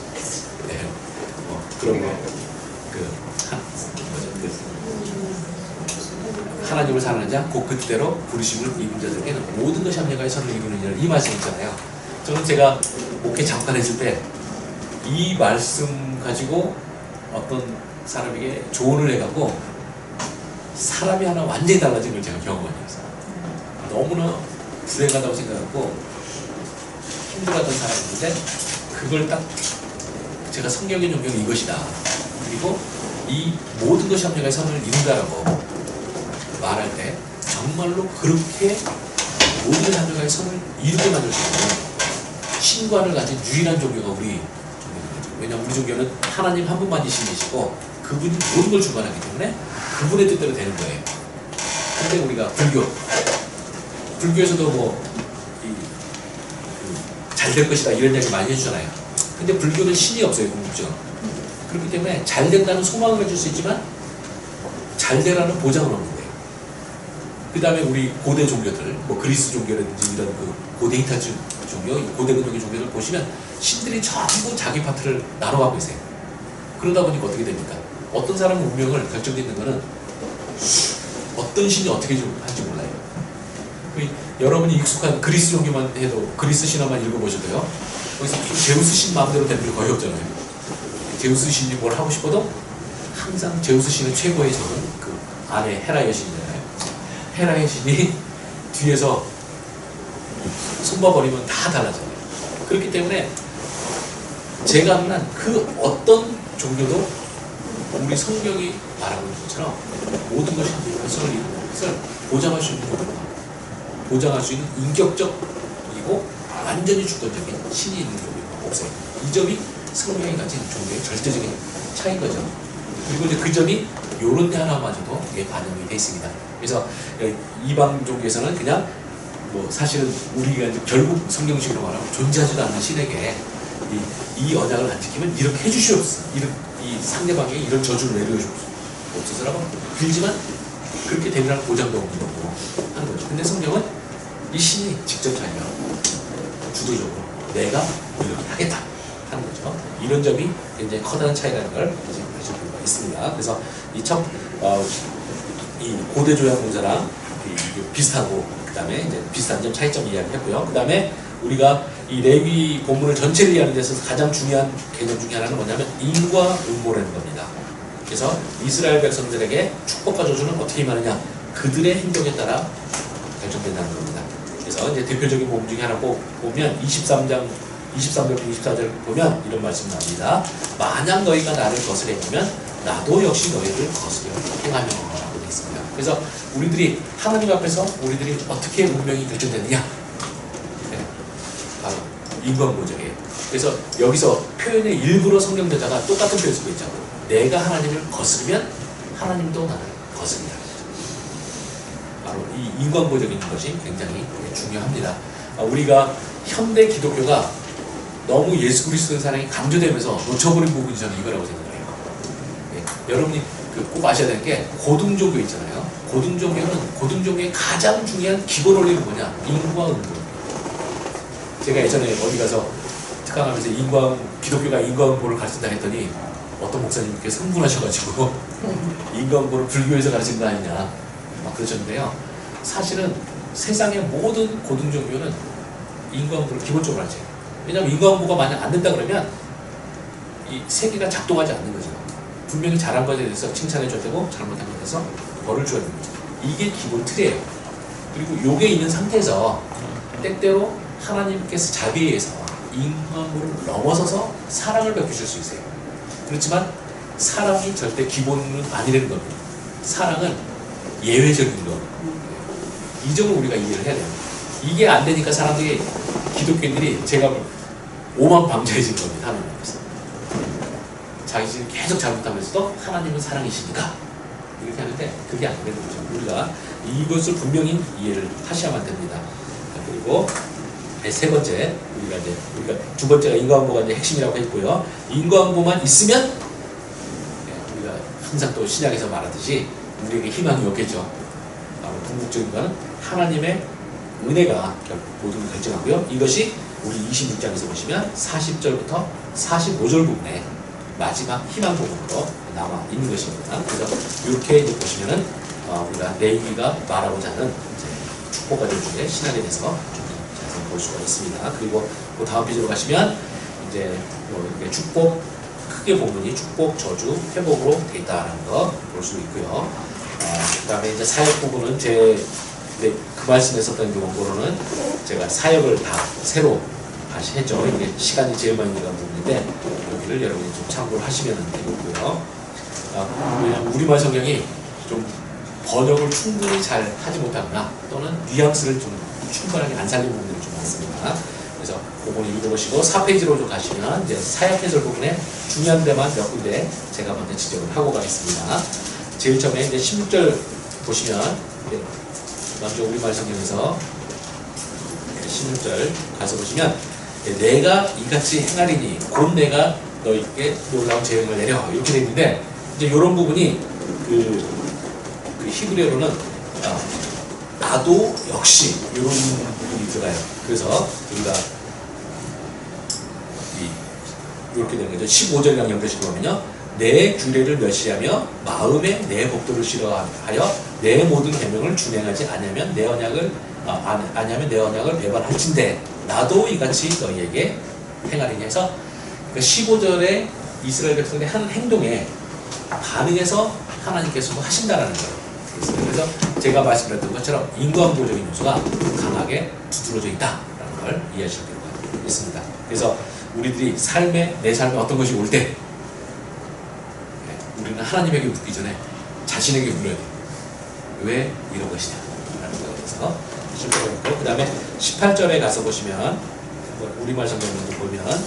네. 그런 거 하나님을 사랑하는 자, 곧 그때로 부르심을 입은 자들에게는 모든 것이 합력하여 선을 이루느니라, 이 말씀 있잖아요. 저는 제가 목회 잠깐 했을 때 이 말씀 가지고 어떤 사람에게 조언을 해갖고 사람이 하나 완전히 달라진 걸 제가 경험한 적이 있어요. 너무나 불행하다고 생각하고 힘들었던 사람인데 그걸 딱 제가 성경의 종교는 이것이다. 그리고 이 모든 것이 합력하여 선을 이룬다라고 말할 때 정말로 그렇게 모든 것이 합력하여 선을 이루게 만들 수 있는 신관을 가진 유일한 종교가 우리 종교입니다. 왜냐하면 우리 종교는 하나님 한 분만이 신이시고 그분이 모든 걸 주관하기 때문에 그분의 뜻대로 되는 거예요. 근데 우리가 불교에서도 뭐 잘 될 것이다 이런 이야기 많이 해주잖아요. 근데 불교는 신이 없어요, 궁극적으로. 그렇기 때문에 잘 된다는 소망을 가질 수 있지만 잘 되라는 보장은 없는 거예요. 그 다음에 우리 고대 종교들, 뭐 그리스 종교라든지 이런 그 고대 히타주 종교, 고대 근동의 종교를 보시면 신들이 전부 자기 파트를 나눠가고 있어요. 그러다 보니까 어떻게 됩니까? 어떤 사람의 운명을 결정짓는 거는 어떤 신이 어떻게 할지 몰라요. 여러분이 익숙한 그리스 종교만 해도, 그리스 신화만 읽어보셔도요, 거기서 제우스 신 마음대로 되는 게 거의 없잖아요. 제우스 신이 뭘 하고 싶어도 항상 제우스 신의 최고의 적은 그 아내 헤라 여신이잖아요. 헤라 여신이 뒤에서 손봐버리면 다 달라져요. 그렇기 때문에 제가 만난 그 어떤 종교도 우리 성경이 말하고 있는 것처럼 모든 것이 성을 이루는 것을 보장할 수 있는 종교가, 보장할 수 있는 인격적이고 완전히 주권적인 신이 있는 종교가 없어요. 이 점이 성경이 가진 종교의 절대적인 차이인 거죠. 그리고 이제 그 점이 요런 데 하나마저도 반영이 되어 있습니다. 그래서 이방 종교에서는 그냥 뭐 사실은 우리가 이제 결국 성경식으로 말하면 존재하지도 않는 신에게 이 언약을 안 지키면 이렇게 해주시옵소서, 이 상대방에게 이런 저주를 내려주옵소서라고 빌지만 그렇게 되리라는 보장도 없는 거고 하는 거죠. 근데 성경은 이 신이 직접 자기가 주도적으로 내가 이렇게 하겠다 하는 거죠. 이런 점이 굉장히 커다란 차이라는 걸 이제 아실 필요가 있습니다. 그래서 이 고대 조약 문서랑 비슷하고, 그 다음에 이제 비슷한 점 차이점 이야기했고요. 그 다음에 우리가 이 레위 본문을 전체를 이해하는 데 있어서 가장 중요한 개념 중에 하나는 뭐냐면 인과 음모라는 겁니다. 그래서 이스라엘 백성들에게 축복과 저주는 어떻게 임하느냐, 그들의 행동에 따라 결정된다는 겁니다. 그래서 이제 대표적인 본문 중에 하나 보면 23장 23절, 24절 보면 이런 말씀 나옵니다. 만약 너희가 나를 거스리면 나도 역시 너희를 거스려 행하며 라고 되어 있습니다. 그래서 우리들이 하나님 앞에서 우리들이 어떻게 운명이 결정되느냐? 네, 바로 인과응보적이에요. 그래서 여기서 표현의 일부러 성경대자가 똑같은 표현 쓰고 있죠. 내가 하나님을 거스르면 하나님도 나를 거스린다. 바로 이 인과응보적인 것이 굉장히 중요합니다. 우리가 현대 기독교가 너무 예수 그리스도의 사랑이 강조되면서 놓쳐버린 부분이 저는 이거라고 생각해요. 예, 여러분이 꼭 아셔야 되는 게 고등종교 있잖아요. 고등종교의 가장 중요한 기본 원리는 뭐냐? 인과응보. 제가 예전에 어디 가서 특강하면서 기독교가 인과응보를 가르친다 했더니 어떤 목사님께 흥분하셔가지고 인과응보를 불교에서 가르친 거 아니냐 막 그러셨는데요. 사실은 세상의 모든 고등종교는 인과응보를 기본적으로 하죠. 왜냐하면 인과응보가 만약 안 된다 그러면 이 세계가 작동하지 않는 거죠. 분명히 잘한 것에 대해서 칭찬해줘야 되고 잘못한 것에 대해서 벌을 줘야 됩니다. 이게 기본 틀이에요. 그리고 요게 있는 상태에서 때때로 하나님께서 자비에 의해서 인간을 넘어서서 사랑을 베푸실 수 있어요. 그렇지만 사랑이 절대 기본은 아니라는 겁니다. 사랑은 예외적인 것. 이 점을 우리가 이해를 해야 됩니다. 이게 안 되니까 사람들이 기독교인들이 제가 오만방자해지는 겁니다. 하나님 앞에서. 자기들이 계속 잘못하면서도 하나님은 사랑이시니까 이렇게 하는데 그게 안 되는 거죠. 우리가 이것을 분명히 이해를 하셔야만 됩니다. 그리고 세 번째, 우리가 두 번째가 인과응보가 이제 핵심이라고 했고요. 인과응보만 있으면 우리가 항상 또 신약에서 말하듯이 우리에게 희망이 없겠죠. 궁극적인 것은 하나님의 은혜가 결국 모든 걸 결정하고요. 이것이 우리 26장에서 보시면 40절부터 45절 부분에 마지막 희망 부분으로 남아 있는 것입니다. 그래서 이렇게 이제 보시면은 우리가 레위기가 말하고자 하는 축복과정 중에 신학에 대해서 좀 자세히 볼 수가 있습니다. 그리고 그 다음 페이지로 가시면 이제 축복 크게 본문이 축복, 저주, 회복으로 되어 있다는 거 볼 수 있고요. 그 다음에 이제 사역 부분은 그 말씀에 썼던 그 원고로는 제가 사역을 다 새로 다시 했죠. 이게 시간이 제일 많이 들어간 부분인데 여기를 여러분이 좀 참고를 하시면 되겠고요. 왜냐하면 우리말 성경이 좀 번역을 충분히 잘 하지 못하거나 또는 뉘앙스를 좀 충분하게 안 살린 부분들이 좀 많습니다. 그래서 그거는 읽어보시고 4페이지로 좀 가시면 이제 사역 해설 부분에 중요한 데만 몇 군데 제가 먼저 지적을 하고 가겠습니다. 제일 처음에 이제 16절 보시면 먼저 우리말 성경에서 16절 가서 보시면 내가 이같이 행하리니 곧 내가 너희에게 놀라운 재앙을 내려 이렇게 되어 있는데 이제 이런 부분이 그 히브리어로는 나도 역시 이런 부분이 들어가요. 그래서 우리가 이렇게 되는 거죠. 15절이랑 연결시켜 보면요. 내 규례를 멸시하며 마음에 내 법도를 싫어하여 내 모든 계명을 준행하지 아니하면 내 언약을 배반할진대 나도 이같이 너희에게 행하리니 해서 15절에 이스라엘 백성들의 한 행동에 반응해서 하나님께서도 하신다라는 거예요. 그래서 제가 말씀드렸던 것처럼 인과응보적인 요소가 강하게 두드러져 있다라는 걸 이해하실 필요가 있습니다. 그래서 우리들이 내 삶에 어떤 것이 올 때 우리는 하나님에게 묻기 전에 자신에게 물어야 돼요. 왜 이런 것이냐 라는 거에 대해서 실패가 있고 그 다음에 18절에 가서 보시면 우리말 성경을 보면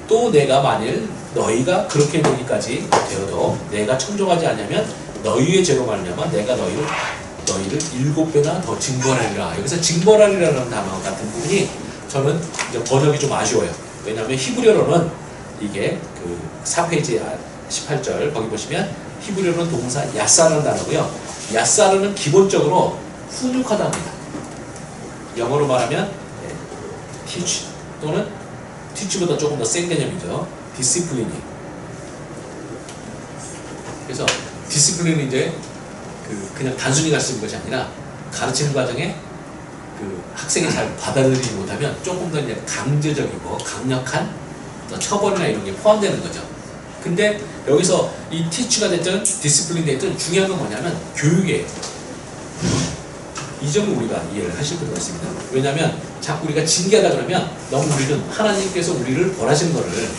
또 내가 만일 너희가 그렇게 되기까지 되어도 내가 청종하지 않으면 너희의 죄로 말미암아 내가 너희를 7배나 더 징벌하리라. 여기서 징벌하리라는 단어 같은 부분이 저는 이제 번역이 좀 아쉬워요. 왜냐하면 히브리어로는 이게 그 4페이지 18절 거기 보시면 히브리어로는 동사 야사라는 단어고요. 야사르는 기본적으로 훈육하다입니다. 영어로 말하면 teach 또는 teach보다 조금 더 센 개념이죠. disciplining. 그래서 discipline은 이제 그냥 단순히 가르치는 것이 아니라 가르치는 과정에 그 학생이 잘 받아들이지 못하면 조금 더 이제 강제적이고 강력한 처벌이나 이런 게 포함되는 거죠. 근데 여기서 이 teach가 됐든 discipline 됐든 중요한 건 뭐냐면 교육이에요. 이 점을 우리가 이해를 하실 필요가 있습니다. 왜냐하면 자꾸 우리가 징계하다 그러면 너무 우리는 하나님께서 우리를 벌하시는 거를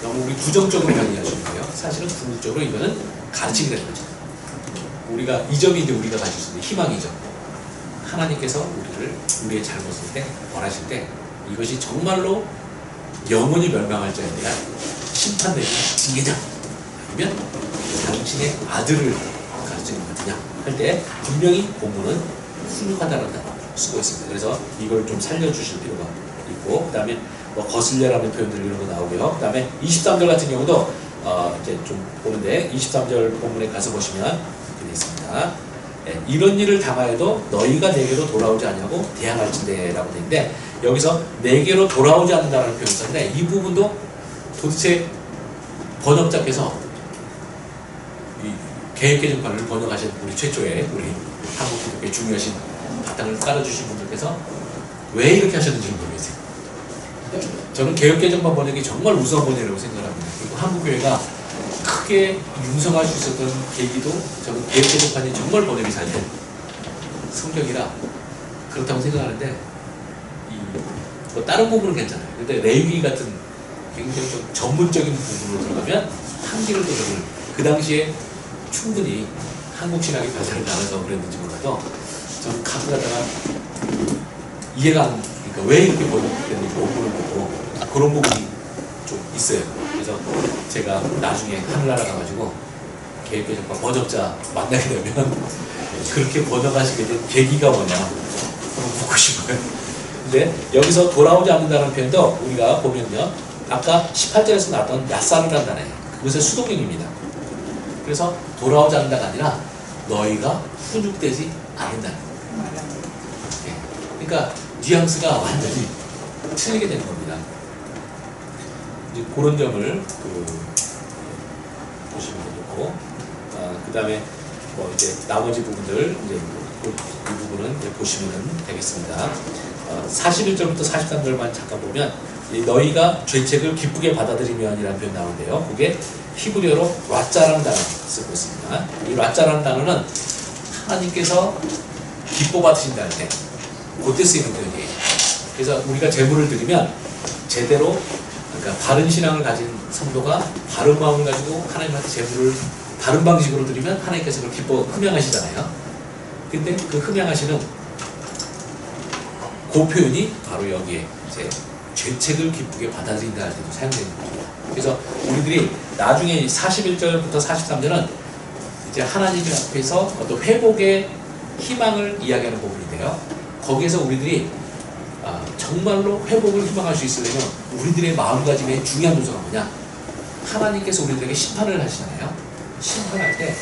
너무 우리 부정적으로 변이하시는 거예요. 사실은 궁극적으로 이거는 가르치게 되는 거죠. 우리가 이 점이 이제 우리가 가질 수 있는 희망이죠. 하나님께서 우리의 잘못을 때 벌하실 때 이것이 정말로 영원히 멸망할 자에 대한 심판되는 징계자 아니면 당신의 아들을 가르치는 것이냐 할 때 분명히 본문은 훌륭하다는 단어 쓰고 있습니다. 그래서 이걸 좀 살려주실 필요가 있고, 그 다음에 뭐 거슬려라는 표현들 이런 거 나오고요. 그 다음에 23절 같은 경우도 이제 좀 보는데 23절 본문에 가서 보시면 이렇게 되어 있습니다. 네, 이런 일을 당하여도 너희가 내게로 돌아오지 않냐고 대항할진대라고 되어 있는데, 여기서 내게로 돌아오지 않는다는 표현이 있었는데 이 부분도 도대체 번역자께서 이 개혁개정판을 번역하신 우리 최초의 우리 한국 기독교에 중요하신 바탕을 깔아주신 분들께서 왜 이렇게 하셨는지 모르겠어요. 저는 개혁개정판 번역이 정말 우수한 번역이라고 생각합니다. 그리고 한국교회가 크게 융성할 수 있었던 계기도 저는 개혁개정판이 정말 번역이 잘 된 성경이라 그렇다고 생각하는데, 뭐 다른 부분은 괜찮아요. 근데 레위기 같은 굉장히 좀 전문적인 부분으로 들어가면 한계를 또 저는 그 당시에 충분히 한국 신학이 발달을 나눠서 그랬는지 몰라도 저는 가끔 가다가 이해가 안, 그러니까 왜 이렇게 번역됐는지 못 보는 거고 그런 부분이 좀 있어요. 그래서 제가 나중에 하늘나라 가가지고 개혁개정판 번역자 만나게 되면 그렇게 번역하시게 된 계기가 뭐냐 한번 보고 싶어요. 근데 여기서 돌아오지 않는다는 표현도 우리가 보면요, 아까 18절에서 나왔던 야사르라는 단어예요. 그것의 수동형입니다. 그래서 돌아오지 않는다가 아니라 너희가 훈육되지 않는다는 거예요. 네. 그러니까 뉘앙스가 완전히 틀리게 되는 겁니다. 이제 그런 점을 보시면 좋고, 그 다음에 뭐 이제 나머지 부분들 이제 이 부분은 이제 보시면 되겠습니다. 41절부터 43절만 잠깐 보면 너희가 죄책을 기쁘게 받아들이면이라는 표현 나오는데요. 그게 히브리어로 라짜라는 단어 쓰고 있습니다. 이 라짜라는 단어는 하나님께서 기뻐 받으신다는 때 그때 쓰이는 표현이에요. 그래서 우리가 제물을 드리면 제대로, 그러니까 바른 신앙을 가진 성도가 바른 마음을 가지고 하나님한테 제물을 바른 방식으로 드리면 하나님께서 그걸 기뻐 흠양하시잖아요. 근데 그 흠양하시는 그 표현이 바로 여기에 이제 죄책을 기쁘게 받아들인다 할 때도 사용되는 겁니다. 그래서 우리들이 나중에 41절부터 43절은 이제 하나님 앞에서 어떤 회복의 희망을 이야기하는 부분인데요. 거기에서 우리들이 정말로 회복을 희망할 수 있으려면 우리들의 마음가짐의 중요한 요소가 뭐냐? 하나님께서 우리들에게 심판을 하시잖아요. 심판할 때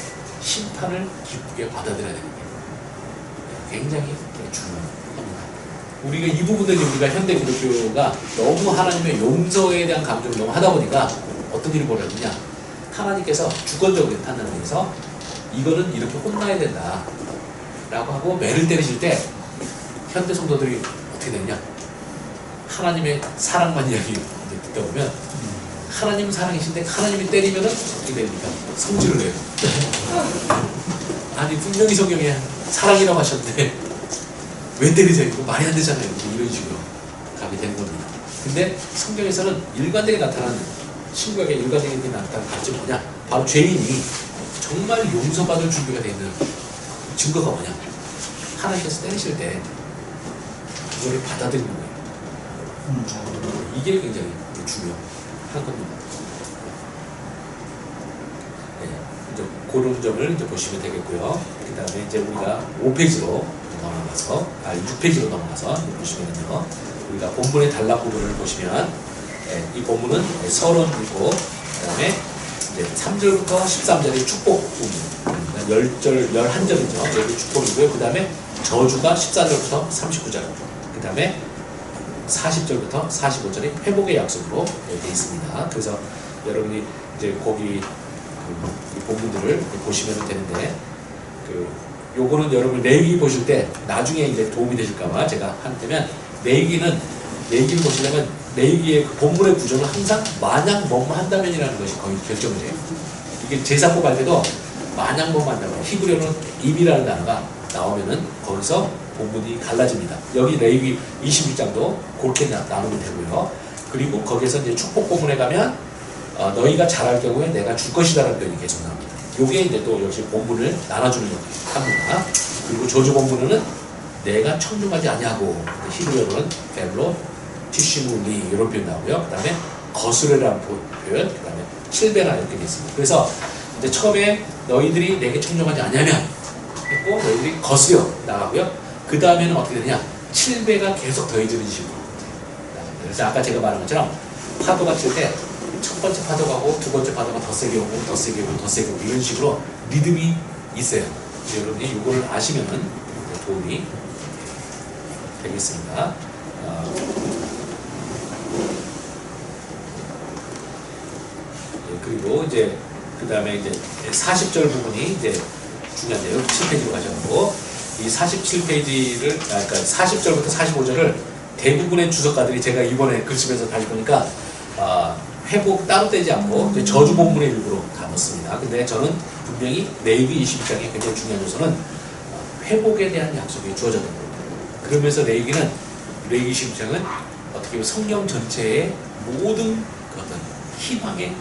심판을 기쁘게 받아들여야 되는 게 굉장히 중요합니다. 우리가 이 부분들이 우리가 현대 기독교가 너무 하나님의 용서에 대한 강조를 너무 하다 보니까 어떤 일이 벌어지냐, 하나님께서 주권적으로 판단하면서 이거는 이렇게 혼나야 된다 라고 하고 매를 때리실 때 현대 성도들이 어떻게 되냐, 하나님의 사랑만 이야기 듣다 보면 하나님은 사랑이신데 하나님이 때리면은 어떻게 됩니까? 성질을 내요. 아니 분명히 성경에 사랑이라고 하셨는데 왜 때리세요? 이거 말이 안 되잖아요. 이런 식으로 가게 되는 겁니다. 근데 성경에서는 일관되게 나타나는, 신구약에 일관되게 나타나는 가르침이 뭐냐? 바로 죄인이 정말 용서받을 준비가 되어 있는 증거가 뭐냐? 하나님께서 때리실 때 그거를 받아들이는 거예요. 이게 굉장히 중요한 겁니다. 네, 이제 그런 점을 이제 보시면 되겠고요. 그 다음에 이제 우리가 5페이지로 넘어가서 6페이지로 넘어가서 보시면요, 우리가 본문의 단락 부분을 보시면 이 본문은 서론 있고, 그 다음에 이제 3절부터 13절의 축복 부분, 10절, 11절이죠. 여기 축복이고요. 그 다음에 저주가 14절부터 39절, 그 다음에 40절부터 45절이 회복의 약속으로 되어 있습니다. 그래서 여러분이 이제 거기 이 본문들을 보시면 되는데, 요거는 여러분 레위기 보실 때 나중에 이제 도움이 되실까봐 제가 한다면, 레위기를 보시려면 레위기의 그 본문의 구조는 항상 만약 뭐뭐 한다면이라는 것이 거의 결정을 해요. 이게 제사법 할 때도 만약 뭐뭐 한다면, 히브리어는 임이라는 단어가 나오면은 거기서 본문이 갈라집니다. 여기 레위기 26장도 그렇게 나누면 되고요. 그리고 거기에서 이제 축복 본문에 가면 너희가 잘할 경우에 내가 줄 것이다라는 표현이 계속 나옵니다. 요게 이제 또 역시 본문을 나눠주는 역할을 합니다. 그리고 저주 본문은 내가 청중하지 아니하고 히브리어로는 벨로 티시물리 이런 표현 나오고요. 그 다음에 거스르라는 표현, 그 다음에 칠배나 이렇게 되어 있습니다. 그래서 이제 처음에 너희들이 내게 청종하지 않냐면 했고 너희들이 거스려 나가고요. 그 다음에는 어떻게 되냐? 7배가 계속 더해지는 식으로. 그래서 아까 제가 말한 것처럼 파도가 칠 때 첫 번째 파도가 오고 두 번째 파도가 더 세게 오고 더 세게 오고 더 세게 오고 이런 식으로 리듬이 있어요. 여러분이 이거를 아시면은 도움이 되겠습니다. 그리고 이제 그 다음에 이제 40절 부분이 이제 중요한데요. 7페이지로 가셔가지고 이 47페이지를 그러니까 40절부터 45절을 대부분의 주석가들이 제가 이번에 글쓰면서 다시 보니까 회복 따로 떼지 않고 이제 저주 본문의 일부로 다 넣습니다. 근데 저는 분명히 레위기 22장의 굉장히 중요한 요소는 회복에 대한 약속이 주어졌던 겁니다. 그러면서 레위기 22장은 어떻게 보면 성경 전체의 모든 그 어떤 희망의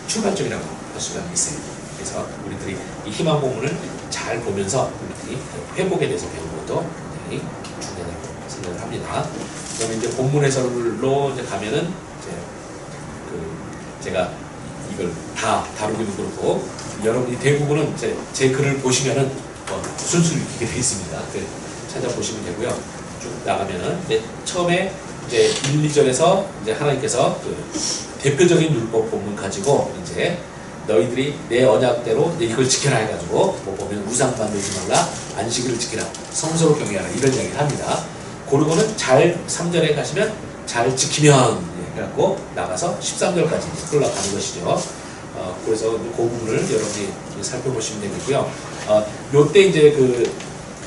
출발점이라고 할 수가 있어요. 그래서 우리들이 이 희망 본문을 잘 보면서 우리들이 회복에 대해서 배우는 것도 굉장히 중요하다고 생각을 합니다. 그다음에 이제 본문 해설로 이제 가면은 이제 제가 이걸 다 다루기도 그렇고 여러분이 대부분은 이제 제 글을 보시면은 순수를 읽게 되어 있습니다. 찾아보시면 되고요. 쭉 나가면은 처음에 이제 1, 2절에서 이제 하나님께서 그 대표적인 율법 본문 가지고 이제 너희들이 내 언약대로 이걸 지켜라 해가지고 뭐 보면 우상 만들지 말라, 안식일을 지키라, 성소를 경외하라 이런 이야기를 합니다. 그러고는 잘 3절에 가시면 잘 지키면 해갖고 나가서 13절까지 흘러가는 것이죠. 그래서 그 부분을 여러분이 살펴보시면 되겠고요. 요때 이제 그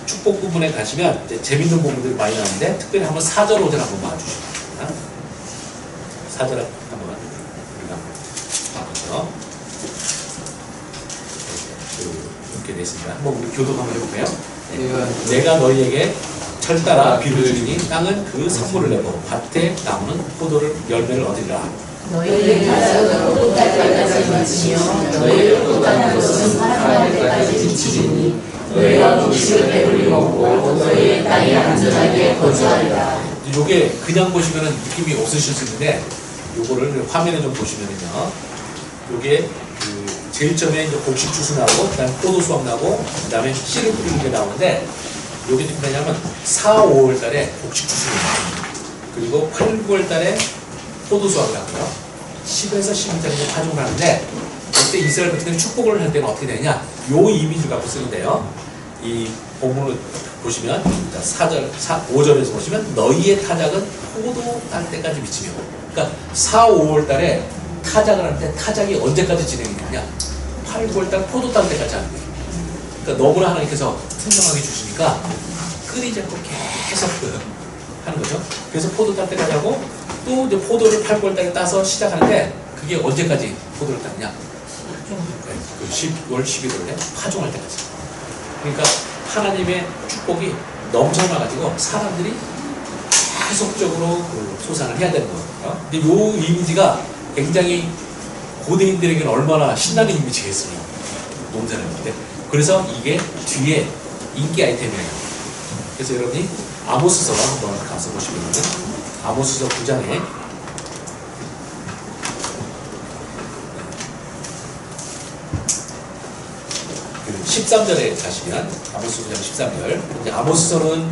축복 부분에 가시면 이제 재밌는 부분들이 많이 나오는데 특별히 한번 4절, 5절 한번 봐주십니다. 4절 한번 우리가 봐보죠. 이렇게 됐습니다. 한번 우리 교독 한번 해볼까요? 네. 내가 너희에게 철따라 비를 주리니 땅은 그 선물을 내고 밭에 나무는 포도를 열매를 얻으리라. 너희의 가져도 꽃달 때까지 미치며 너희의 꽃다는 것은 사랑할 때까지 미치리니 너희가 음식을 배불리 먹고 너희의 땅에 안전하게 거주하리라. 요게 그냥 보시면은 느낌이 없으실 수 있는데 요거를 화면에 좀 보시면은요. 요게 그 제일 처음에 이제 곡식 추수 나오고 그다음에 포도 수확 나오고 그다음에 씨를 뿌리는 게 나오는데 요게 뭐냐면 4, 5월 달에 곡식 추수를 나옵니다. 그리고 8, 9월 달에 포도 수확을 하고요. 10에서 12장에 파종을 하는데 그때 이스라엘 같은 경우는 축복을 할 때는 어떻게 되냐? 요 이미지를 갖고 쓰는데요. 이 본문을 보시면 5절에서 보시면 너희의 타작은 포도 딸 때까지 미치며 그러니까 4, 5월 달에 타작을 하는데 타작이 언제까지 진행이 되냐? 8, 9월 달 포도 딸 때까지 하는 거예요. 그러니까 너무나 하나님께서 생명하게 주시니까 끊이지 않고 계속 하는 거죠. 그래서 포도 딸 때까지 하고 또 이제 포도를 8, 9월 달에 따서 시작하는데 그게 언제까지 포도를 따느냐? 네, 그 10월, 11월에 파종할 때까지. 그러니까 하나님의 축복이 넘쳐나가지고 사람들이 계속적으로 그 소산을 해야 되는 거거든요. 근데 요 이미지가 굉장히 고대인들에게는 얼마나 신나는 이미지겠어요. 농사를 할 때. 그래서 이게 뒤에 인기 아이템이에요. 그래서 여러분이 아모스서 한번 가서 보시면은 아모스서 9장에 13절에 가시면 아모스 9장 13절 이제 아모스서는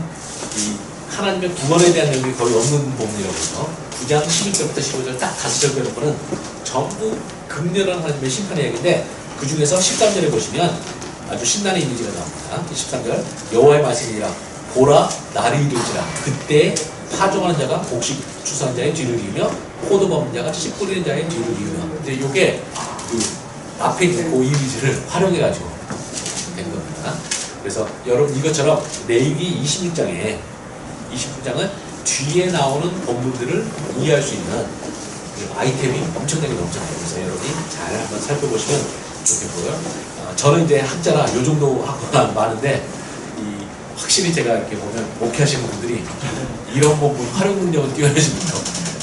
이 하나님의 구원에 대한 내용이 거의 없는 부분이라고 해서 9장 11절부터 15절 딱 5절 빼놓고는 전부 극렬한 하나님의 심판의 이야기인데 그 중에서 13절에 보시면 아주 신나는 이미지가 나옵니다. 13절 여호와의 말씀이라 보라 날이 이르리라 그때 파종하는 자가 곡식 추수하는 자의 뒤를 이으며 포도 먹는 자가 씨 뿌리는 자의 뒤를 이으며 근데 요게 그 앞에 있는 그 이미지를 활용해가지고 된 겁니다. 그래서 여러분 이것처럼 레위기 26장에 29장은 뒤에 나오는 본문들을 이해할 수 있는 아이템이 엄청나게 넘쳐나요. 그래서 여러분이 잘 한번 살펴보시면 좋겠고요. 저는 이제 학자라 요 정도 하고는 많은데 이 확실히 제가 이렇게 보면 목회하시는 분들이 이런 부분 활용 능력은 뛰어나십니다.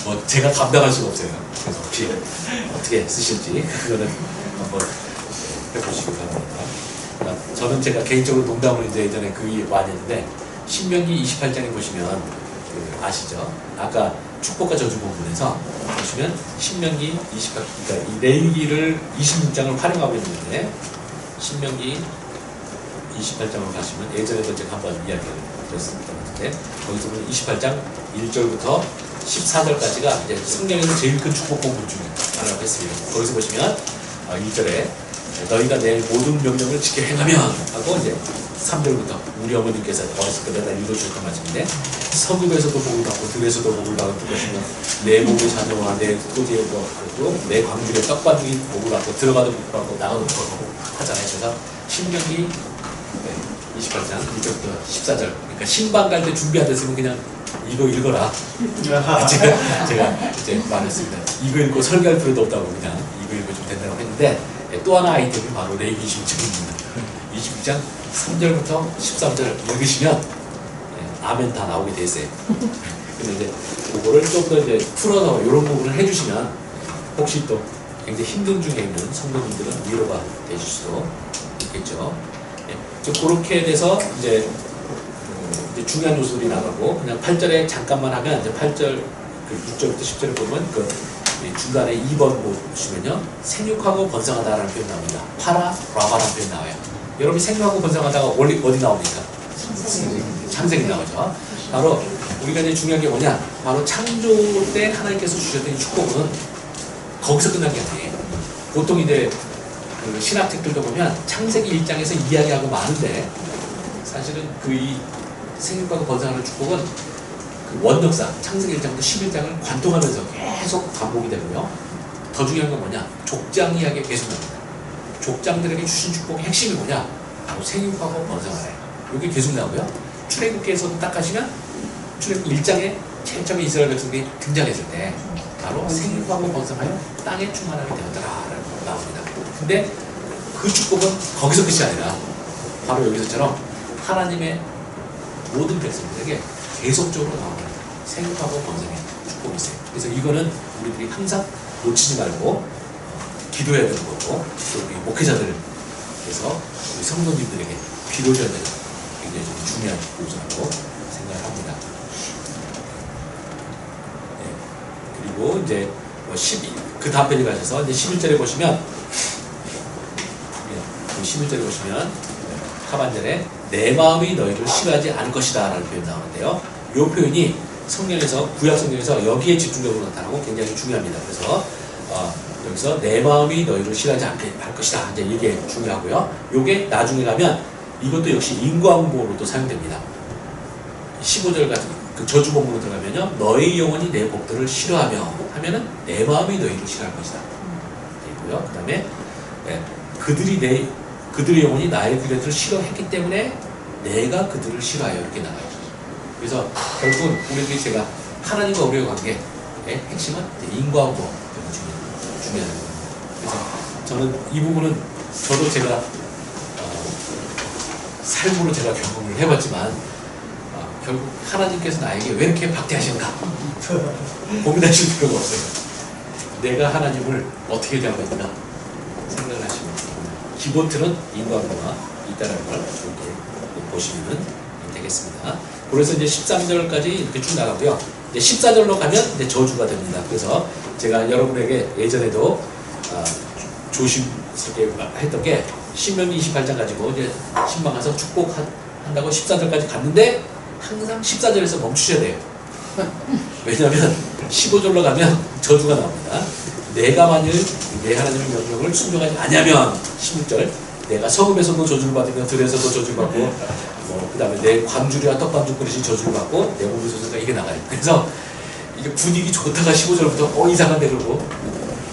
뭐 제가 감당할 수가 없어요. 그래서 혹시 어떻게 쓰실지 그거는 한번 해보시기 바랍니다. 저는 제가 개인적으로 농담을 이제 예전에 그 많이 했는데 신명기 28장에 보시면 그 아시죠? 아까 축복과 저주 본문에서 보시면 신명기 28, 그러니까 이 레위기를 26장을 활용하고 있는데 신명기 28장을 가시면 예전에도 제가 한번 이야기를 드렸습니다. 거기서 보면 28장 1절부터 14절까지가 이제 성경에서 제일 큰 축복 본문 중에 하나라고 했습니다. 거기서 보시면 1절에 너희가 내 모든 명령을 지켜 행하면 하고 이제 3절부터 우리 어머님께서 어렸을 때 내가 읽어주셨던 말씀인데 성읍에서도 복을 받고 들에서도 복을 받을 것이며 내 몸의 자녀와 내 토지의 복을 내 광주의 떡반죽이 복을 받고 들어가도 복을 받고 나가도 복을 받고 하잖아요. 그래서 신명기 28장 1절부터 14절 그러니까 신방 갈 때 준비하셨으면 그냥 이거 읽어라. 제가 이제 말했습니다. 이거 읽고 설교할 필요도 없다고 그냥 이거 읽어주면 된다고 했는데 또 하나 아이템이 바로 레위기 26장입니다. 26장 3절부터 13절 읽으시면 아멘 다 나오게 돼 있어요. 근데 이제 그거를 좀 더 이제 풀어서 이런 부분을 해주시면 혹시 또 굉장히 힘든 중에 있는 성도님들은 위로가 되실 수도 있겠죠. 그렇게 돼서 이제 중요한 요소들이 나가고 그냥 8절에 잠깐만 하면 이제 8절 그 6절부터 10절을 보면 그 중간에 2번 보시면요 생육하고 번성하다라는 표현 나옵니다. 파라 라바라는 표현 나와요. 여러분이 생육하고 번성하다가 어디 나옵니까? 창세기 나오죠. 바로 우리가 이제 중요한 게 뭐냐? 바로 창조 때 하나님께서 주셨던 이 축복은 거기서 끝난 게 아니에요. 보통 이제 그 신학책들도 보면 창세기 1장에서 이야기하고 마는데 사실은 그 이 생육하고 번성하는 축복은 그 원덕상 창세기 1장부터 11장을 관통하면서 계속 반복이 되고요. 더 중요한 건 뭐냐? 족장 이야기가 계속 나옵니다. 족장들에게 주신 축복의 핵심이 뭐냐? 바로 생육하고 번성하래요. 이게 계속 나오고요. 출애굽기에서도 딱 하시면 출애굽기 1장에 제일 처음에 이스라엘 백성들이 등장했을 때 바로 생육하고 번성하여 땅에 충만하게 되었더라라고 나옵니다. 근데 그 축복은 거기서 끝이 아니라 바로 여기서처럼 하나님의 모든 백성들에게 계속적으로 나오는 생육하고 번성의 축복이 있어요. 그래서 이거는 우리들이 항상 놓치지 말고 기도해야 되는 거고 또 우리 목회자들께서 우리 성도님들에게 빌어줘야 되는 굉장히 좀 중요한 요소라고 생각을 합니다. 네. 그리고 이제 12, 그 다음 페이지 가셔서 이제 11절에 보시면 11절에 보시면 하반절에 내 마음이 너희를 싫어하지 않을 것이다 라는 표현이 나오는데요. 이 표현이 성경에서 구약 성경에서 여기에 집중적으로 나타나고 굉장히 중요합니다. 그래서 여기서 내 마음이 너희를 싫어하지 않게 할 것이다 이제 이게 중요하고요. 이게 나중에 가면 이것도 역시 인과응보로 또 사용됩니다. 15절 같은 그 저주 본문으로 들어가면요 너희 영혼이 내 복들을 싫어하며 하면은 내 마음이 너희를 싫어할 것이다 있고요. 그 다음에 그들의 영혼이 나의 그릇을 싫어했기 때문에 내가 그들을 싫어하여 이렇게 나와요. 그래서 결국은 우리들이 제가 하나님과 우리의 관계의 핵심은 인과응보 중요한 거예요. 그래서 저는 이 부분은 저도 제가 삶으로 제가 경험을 해봤지만 결국 하나님께서 나에게 왜 이렇게 박대하시는가 고민하실 필요가 없어요. 내가 하나님을 어떻게 대하고 있나 생각을 하시면 기본 틀은 인과응보가 있다는 걸 이렇게 보시면 되겠습니다. 그래서 이제 13절까지 이렇게 쭉 나가고요. 이제 14절로 가면 이제 저주가 됩니다. 그래서 제가 여러분에게 예전에도 조심스럽게 했던 게 신명기 28장 가지고 이제 신방 가서 축복한다고 14절까지 갔는데 항상 14절에서 멈추셔야 돼요. 왜냐하면 15절로 가면 저주가 나옵니다. 내가 만일 내 하나님의 명령을 순종하지 않으면 16절 내가 성읍에서도 저주를 받으며 들에서도 저주를 받고 그 다음에 내 광주리와 떡반죽 그릇이 저주를 받고 내 몸의 소재가 이게 나가요. 그래서 이게 분위기 좋다가 15절부터 이상한데 그러고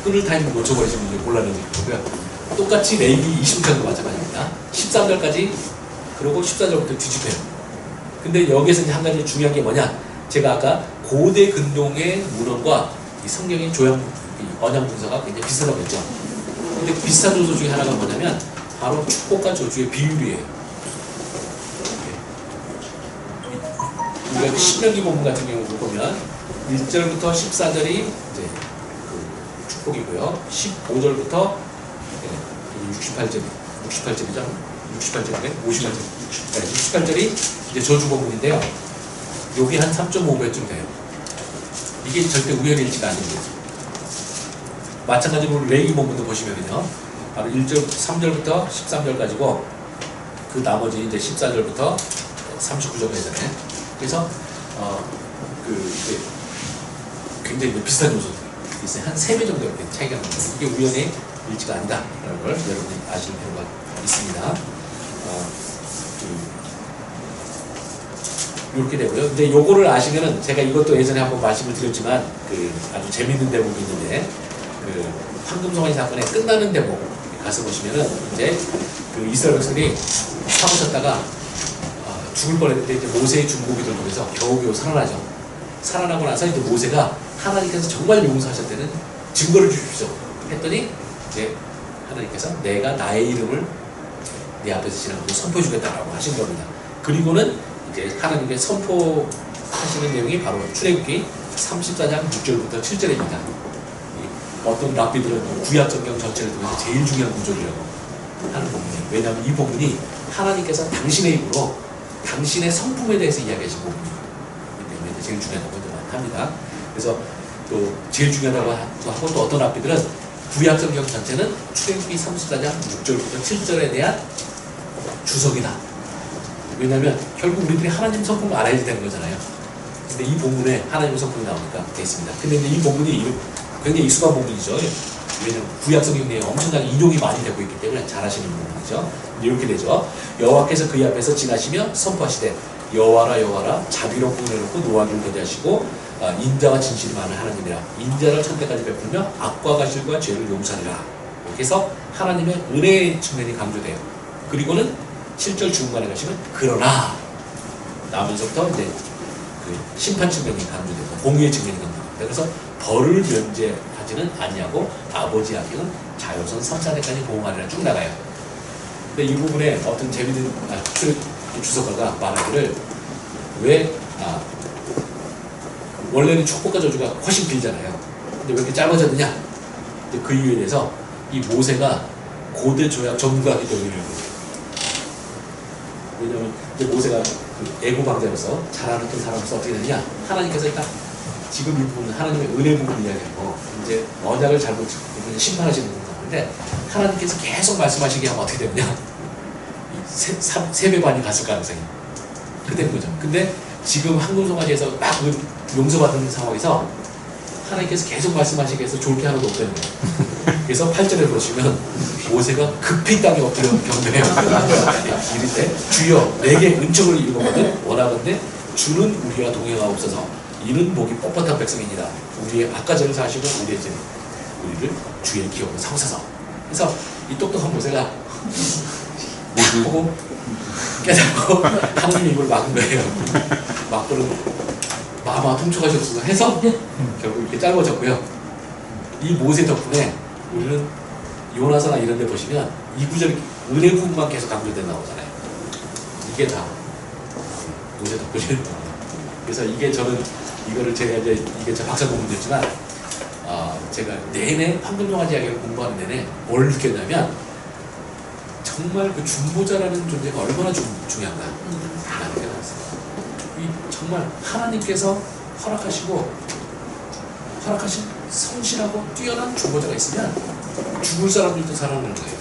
끊을 타이밍 놓쳐버리시면 이제 곤란해질 거고요. 똑같이 레위기 26장도 마찬가지입니다. 13절까지 그리고 14절부터 뒤집혀요. 근데 여기에서 이제 한 가지 중요한 게 뭐냐? 제가 아까 고대 근동의 문헌과 이 성경의 언양 분서가 굉장히 비슷하다고 했죠. 근데 비슷한 요소 중에 하나가 뭐냐면 바로 축복과 저주의 비율이에요. 우리가 신명기 본문 같은 경우 보면 1절부터 14절이 이제 그 축복이고요. 15절부터 68절이죠. 68절인데 68절이 이제 저주 본문인데요. 여기 한 3.5배쯤 돼요. 이게 절대 우연의 일치가 아닙니다. 마찬가지로 레위 본문도 보시면요. 바로 1절, 3절부터 13절까지고 그 나머지 이제 14절부터 39절까지잖아요. 그래서 이제 굉장히 비슷한 요소들이 있어요. 한 3배 정도 이렇게 차이가 납니다. 이게 우연의 일치가 아니다라는 걸 여러분이 아시는 필요가 있습니다. 이렇게 되고요. 근데 요거를 아시면은 제가 이것도 예전에 한번 말씀을 드렸지만 아주 재밌는 대목이 있는데 황금송아지 사건의 끝나는 대목 가서 보시면은 이제 이스라엘 백성이 사고쳤다가 죽을 뻔했는데 이제 모세의 중보기도를 통해서 겨우겨우 살아나죠. 살아나고 나서 이제 모세가 하나님께서 정말 용서하셨다는 증거를 주십시오 했더니 이제 하나님께서 내가 나의 이름을 네 앞에서 지나가고 선포해 주겠다라고 하신 겁니다. 그리고는 이제 하나님께 선포하시는 내용이 바로 출애굽기 34장 6절부터 7절입니다. 어떤 랍비들은 구약성경 전체를 통해서 제일 중요한 구절이라고 하는 부분이에요. 왜냐하면 이 부분이 하나님께서 당신의 입으로 당신의 성품에 대해서 이야기하신 부분이기 때문에 제일 중요하다고 합니다. 그래서 또 제일 중요하다고 하고 또 어떤 랍비들은 구약성경 전체는 출애굽기 34장 6절부터 7절에 대한 주석이다. 왜냐하면 결국 우리들이 하나님 성품을 알아야 되는 거잖아요. 근데 이 본문에 하나님의 성품이 나오니까 되어 있습니다. 근데 이 본문이 굉장히 익숙한 본문이죠. 왜냐하면 구약성경 내에 엄청나게 인용이 많이 되고 있기 때문에 잘 아시는 부분이죠. 이렇게 되죠. 여호와께서 그의 앞에서 지나시며 선포하시되 여호와라 여호와라 자비롭고 은혜롭고 노하기를 더디하시고 인자와 진실이 많은 하나님이라 인자를 천대까지 베풀며 악과 가실과 죄를 용서하리라. 이렇게 해서 하나님의 은혜의 측면이 강조돼요. 그리고는 7절 중간에 가시면 그러나 나면서부터 이제 심판 측면이 강조되고 공의의 측면이 강조됩니다. 그래서 벌을 면제하지는 아니하고 아버지 아기는 자유선 3,4대까지 보응하리라 쭉 나가요. 근데 이 부분에 어떤 재미있는 주석가가 말하기를 원래는 축복과 저주가 훨씬 길잖아요. 근데 왜 이렇게 짧아졌느냐? 그 이유에 대해서 이 모세가 고대 조약 전문가이기 때문이에요. 왜냐하면 이제 모세가 애고 방자로서 잘하는 사람으로서 어떻게 되느냐? 하나님께서 일단 지금 이 부분은 하나님의 은혜 부분을 이야기하고 이제 언약을 잘못 심판하시는 부분이 나오는데 하나님께서 계속 말씀하시게 하면 어떻게 되느냐? 세배 반이 갔을 가능성이 그대로 거죠. 근데 지금 황금송아지에서 막 용서받는 상황에서 하나님께서 계속 말씀하시게 해서 좋을 게 하나도 없다는 거예요. 그래서 8절에 보시면 모세가 급히 땅에 엎드려 경배해요. 이르되 주여 내게 은총을 이루거든 원하건대 주는 우리와 동행하옵소서. 이는 목이 뻣뻣한 백성이니라. 우리의 악과 죄를 사하시고 우리를 주의 기업으로 삼으소서. 그래서 이 똑똑한 모세가 보고 깨닫고 하나님의 입을 막은 거예요. 막고는 마마 통촉하셨어 해서 결국 이렇게 짧아졌고요. 이 모세 덕분에 우리는 요나서나 이런 데 보시면 이 구절이 은혜 부분만 계속 강조돼 나오잖아요. 이게 다 모세 덕분이에요. 그래서 이게 저는 이거를 제가 이제 이게 제 박사 공부됐지만 제가 내내 황금송아지 이야기를 공부하는 내내 뭘 느꼈냐면 정말 그 중보자라는 존재가 얼마나 중요한가 라는 게 나왔어요. 정말 하나님께서 허락하신 성실하고 뛰어난 중보자가 있으면 죽을 사람들도 살아나는 거예요.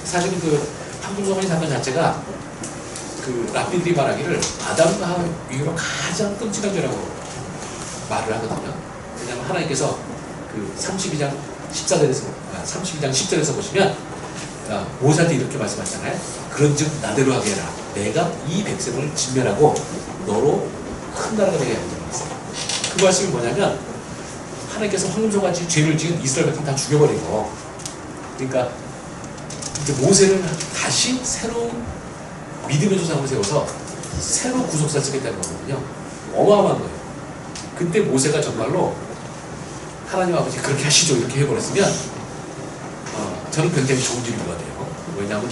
사실은 그 황금송아지 사건 자체가 그 랍비들이 말하기를 아담과 하와 이후로 가장 끔찍한 죄라고 말을 하거든요. 왜냐하면 하나님께서 그 32장 10절에서 보시면 모세한테 이렇게 말씀하시잖아요. 그런즉 나대로 하게 해라. 내가 이 백성을 진멸하고 너로 큰 나라가 되게 하는 적이 있어요. 그 말씀이 뭐냐면 하나님께서 황금송아지 죄를 지은 이스라엘 백성 다 죽여버리고 그러니까 이제 모세를 다시 새로운 믿음의 조상으로 세워서 새로 구속사를 쓰겠다는 거거든요. 어마어마한 거예요. 그때 모세가 정말로 하나님 아버지 그렇게 하시죠 이렇게 해버렸으면 저는 굉장히 좋은 일인 것 같아요. 왜냐하면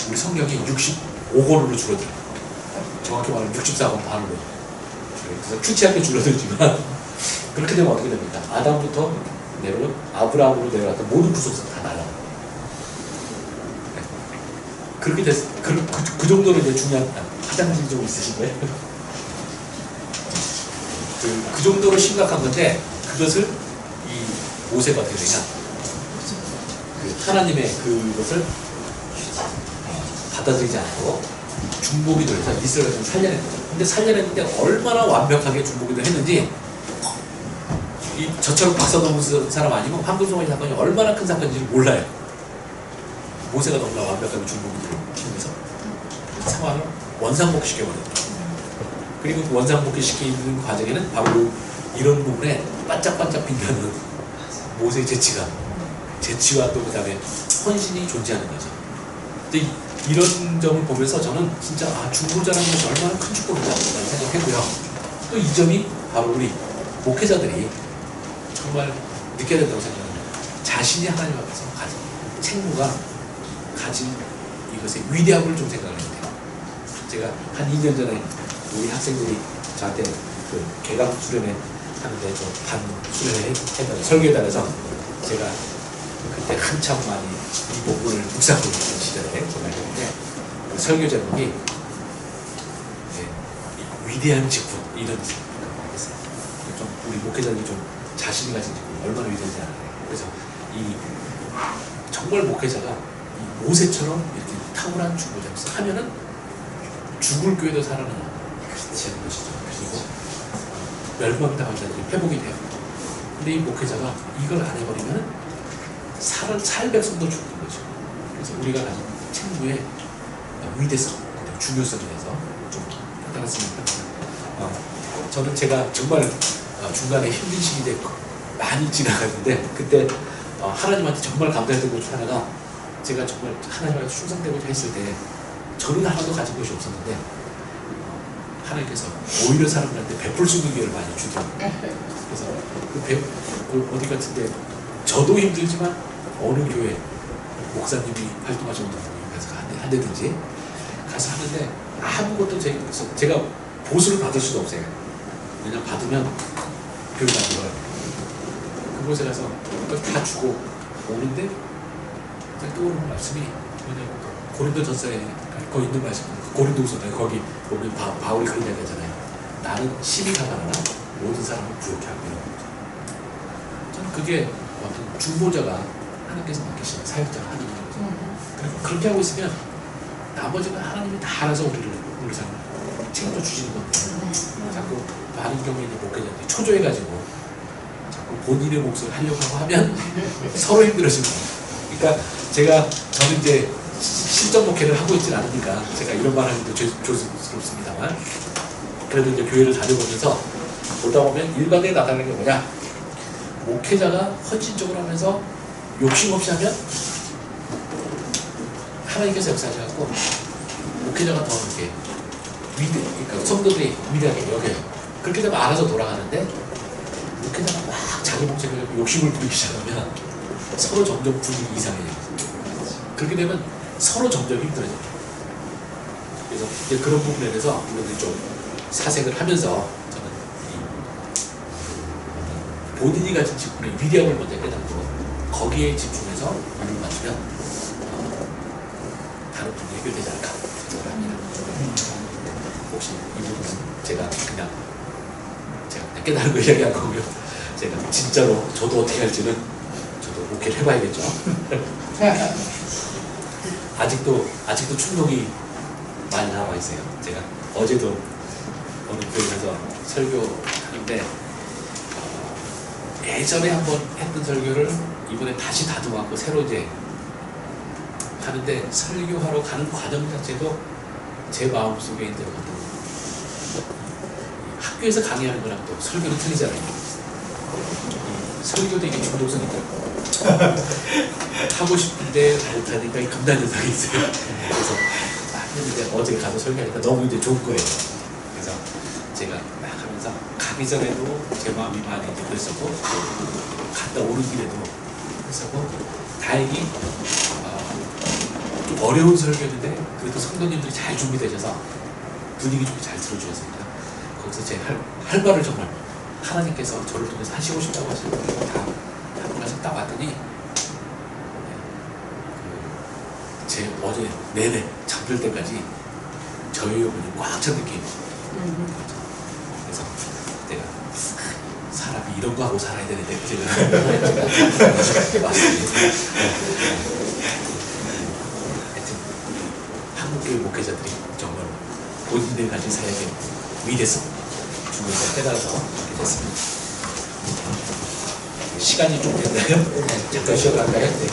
우리 성경이 65권으로 줄어들어요. 정확히 말하면 64권 반으로 그래서 큐티하게 줄어들지만 그렇게 되면 어떻게 됩니까? 아담부터 내려온 아브라함으로 내려왔던 모든 구속사가 다 날아가요. 네. 그렇게 됐, 그 정도로 이제 중요한, 화장실 좀 있으신 거예요? 그 정도로 심각한 건데, 그것을 이 모세가 어떻게 되냐? 그 하나님의 그것을 받아들이지 않고 중보기도 해서 이스라엘을 살려낸 거죠. 근데 살려냈는데 얼마나 완벽하게 중보기도 했는지, 저처럼 박사 넘은 사람 아니고 황금송아지 사건이 얼마나 큰 사건인지 몰라요. 모세가 너무나 완벽하게 중보기를 키우면서 그 상황을 원상복귀 시켜버렸죠. 그리고 그 원상복귀 시키는 과정에는 바로 이런 부분에 반짝반짝 빛나는 모세의 재치와 또 그 다음에 헌신이 존재하는 거죠. 근데 이런 점을 보면서 저는 진짜 중보자라는 것이 얼마나 큰 축복이다라는 생각했고요. 또 이 점이 바로 우리 목회자들이 정말 느껴야 된다고 생각합니다. 자신이 하나님 앞에서 가진 책무가 가진 이것의 위대함을 좀 생각을 해요. 제가 한 2년 전에 우리 학생들이 저한테 그 개강 수련회 하는데 좀 반 수련회 했던 설교에 따라서 제가 그때 한참 많이 이 본문을 묵상하고 있는 시절에 전화했는데 그 설교 제목이 위대한 직분 이런 있어요. 좀 우리 목회자들이 좀 자신이 가진 직분 얼마나 위대한지 알아요. 그래서 이 정말 목회자가 이 모세처럼 이렇게 탁월한 중보자로서 하면은 죽을 교회도 살아나는 것이죠. 그리고 멸망당한 자들이 회복이 돼요. 근데 이 목회자가 이걸 안 해버리면 살 백성도 죽는 거죠. 그래서 우리가 가진 책무의 위대성, 중요성에 대해서 좀 깨달았으면 합니다. 저는 제가 정말 중간에 힘든 시기에 많이 지나갔는데 그때 하나님한테 정말 감사했던 것 중 하나가 제가 정말 하나님한테 충성되고자 했을 때 저는 하나도 가진 것이 없었는데 하나님께서 오히려 사람들한테 베풀 수 있는 기회를 많이 주더라고요. 그래서 그 어디 같은데 저도 힘들지만 어느 교회 목사님이 활동하시는 분이 가서 한다든지 가서 하는데 아무것도 제가 보수를 받을 수도 없어요. 왜냐면 받으면 교회가 안 들어요. 그곳에 가서 그걸 다 주고 오는데 떠오르는 말씀이 뭐냐면 고린도전서에 거기 있는 말씀, 고린도후서에 거기 보면 바울이 그런 이야기 하잖아요. 나는 심히 가난하나 모든 사람을 부욕해 하고 이런 거죠. 저는 그게 어떤 중보자가 하나님께서 맡기신 사역자가 하는 일이죠. 그리고 그렇게 하고 있으면 나머지는 하나님이 다 알아서 우리 삶을 책임져 주시는 건데 자꾸 많은 경우에 목회자들이 초조해가지고 자꾸 본인의 몫을 하려고 하면 서로 힘들어지는 거예요. 그러니까 저는 이제 실전 목회를 하고 있지는 않으니까 제가 이런 말 하기도 조심스럽습니다만 그래도 이제 교회를 다녀보면서 보다 보면 일반에 나타나는 게 뭐냐, 목회자가 헌신적으로 하면서 욕심 없이 하면 하나님께서 역사하셔서 목회자가 더 이렇게 그러니까 성도들이 위대하게 여겨요. 그렇게 되면 알아서 돌아가는데 목회자가 막 자기 목적을 욕심을 부리기 시작하면 서로 점점 분위기 이상해져요. 그렇게 되면 서로 점점 힘들어져요. 그래서 이제 그런 부분에 대해서 우리들이 좀 사색을 하면서 저는 본인이 가진 직분의 위대함을 먼저 깨닫고 거기에 집중해서 눈을 맞추면 다른 분이 해결되지 않을까 생각을 합니다. 혹시 이 부분은 제가 그냥 깨달은 거 이야기한 거고요. 제가 진짜로 저도 어떻게 할지는 저도 목회를 해봐야겠죠. 아직도 충동이 많이 남아 있어요. 제가 어제도 어느 교회에서 설교하는데 예전에 한번 했던 설교를 이번에 다시 다듬어갖고 새로 이제 하는데 설교하러 가는 과정 자체도 제 마음속에 이제 어떤 학교에서 강의하는 거랑 또 설교는 틀리잖아요. 설교도 이게 중독성이 있더라고요. 하고 싶은데 못하니까 금단현상이 있어요. 그래서 했는데 어제 가서 설교하니까 너무 이제 좋은 거예요. 그래서 제가 막 하면서 가기 전에도 제 마음이 많이 이제 그랬었고 갔다 오는 길에도 그랬었고 다행히 좀 어려운 설교였는데 그래도 성도님들이 잘 준비되셔서 분위기 좋게 잘 들어주셨습니다. 거기서 제 할 말을 정말 하나님께서 저를 통해서 하시고 싶다고 하시는 걸 다 하고 나서 딱 왔더니 제 어제 내내 잠들 때까지 저희 영혼이 꽉 찬 느낌. 그래서 내가 사람이 이런 거 하고 살아야 되는데 제가 맞습니다. 하여튼 한국교회 목회자들이 정말 본인들 가진 사역의 위대성 중에서 깨달아서 이렇게 됐습니다. 시간이 좀 됐나요? 잠깐 쉬어갈까요? 네.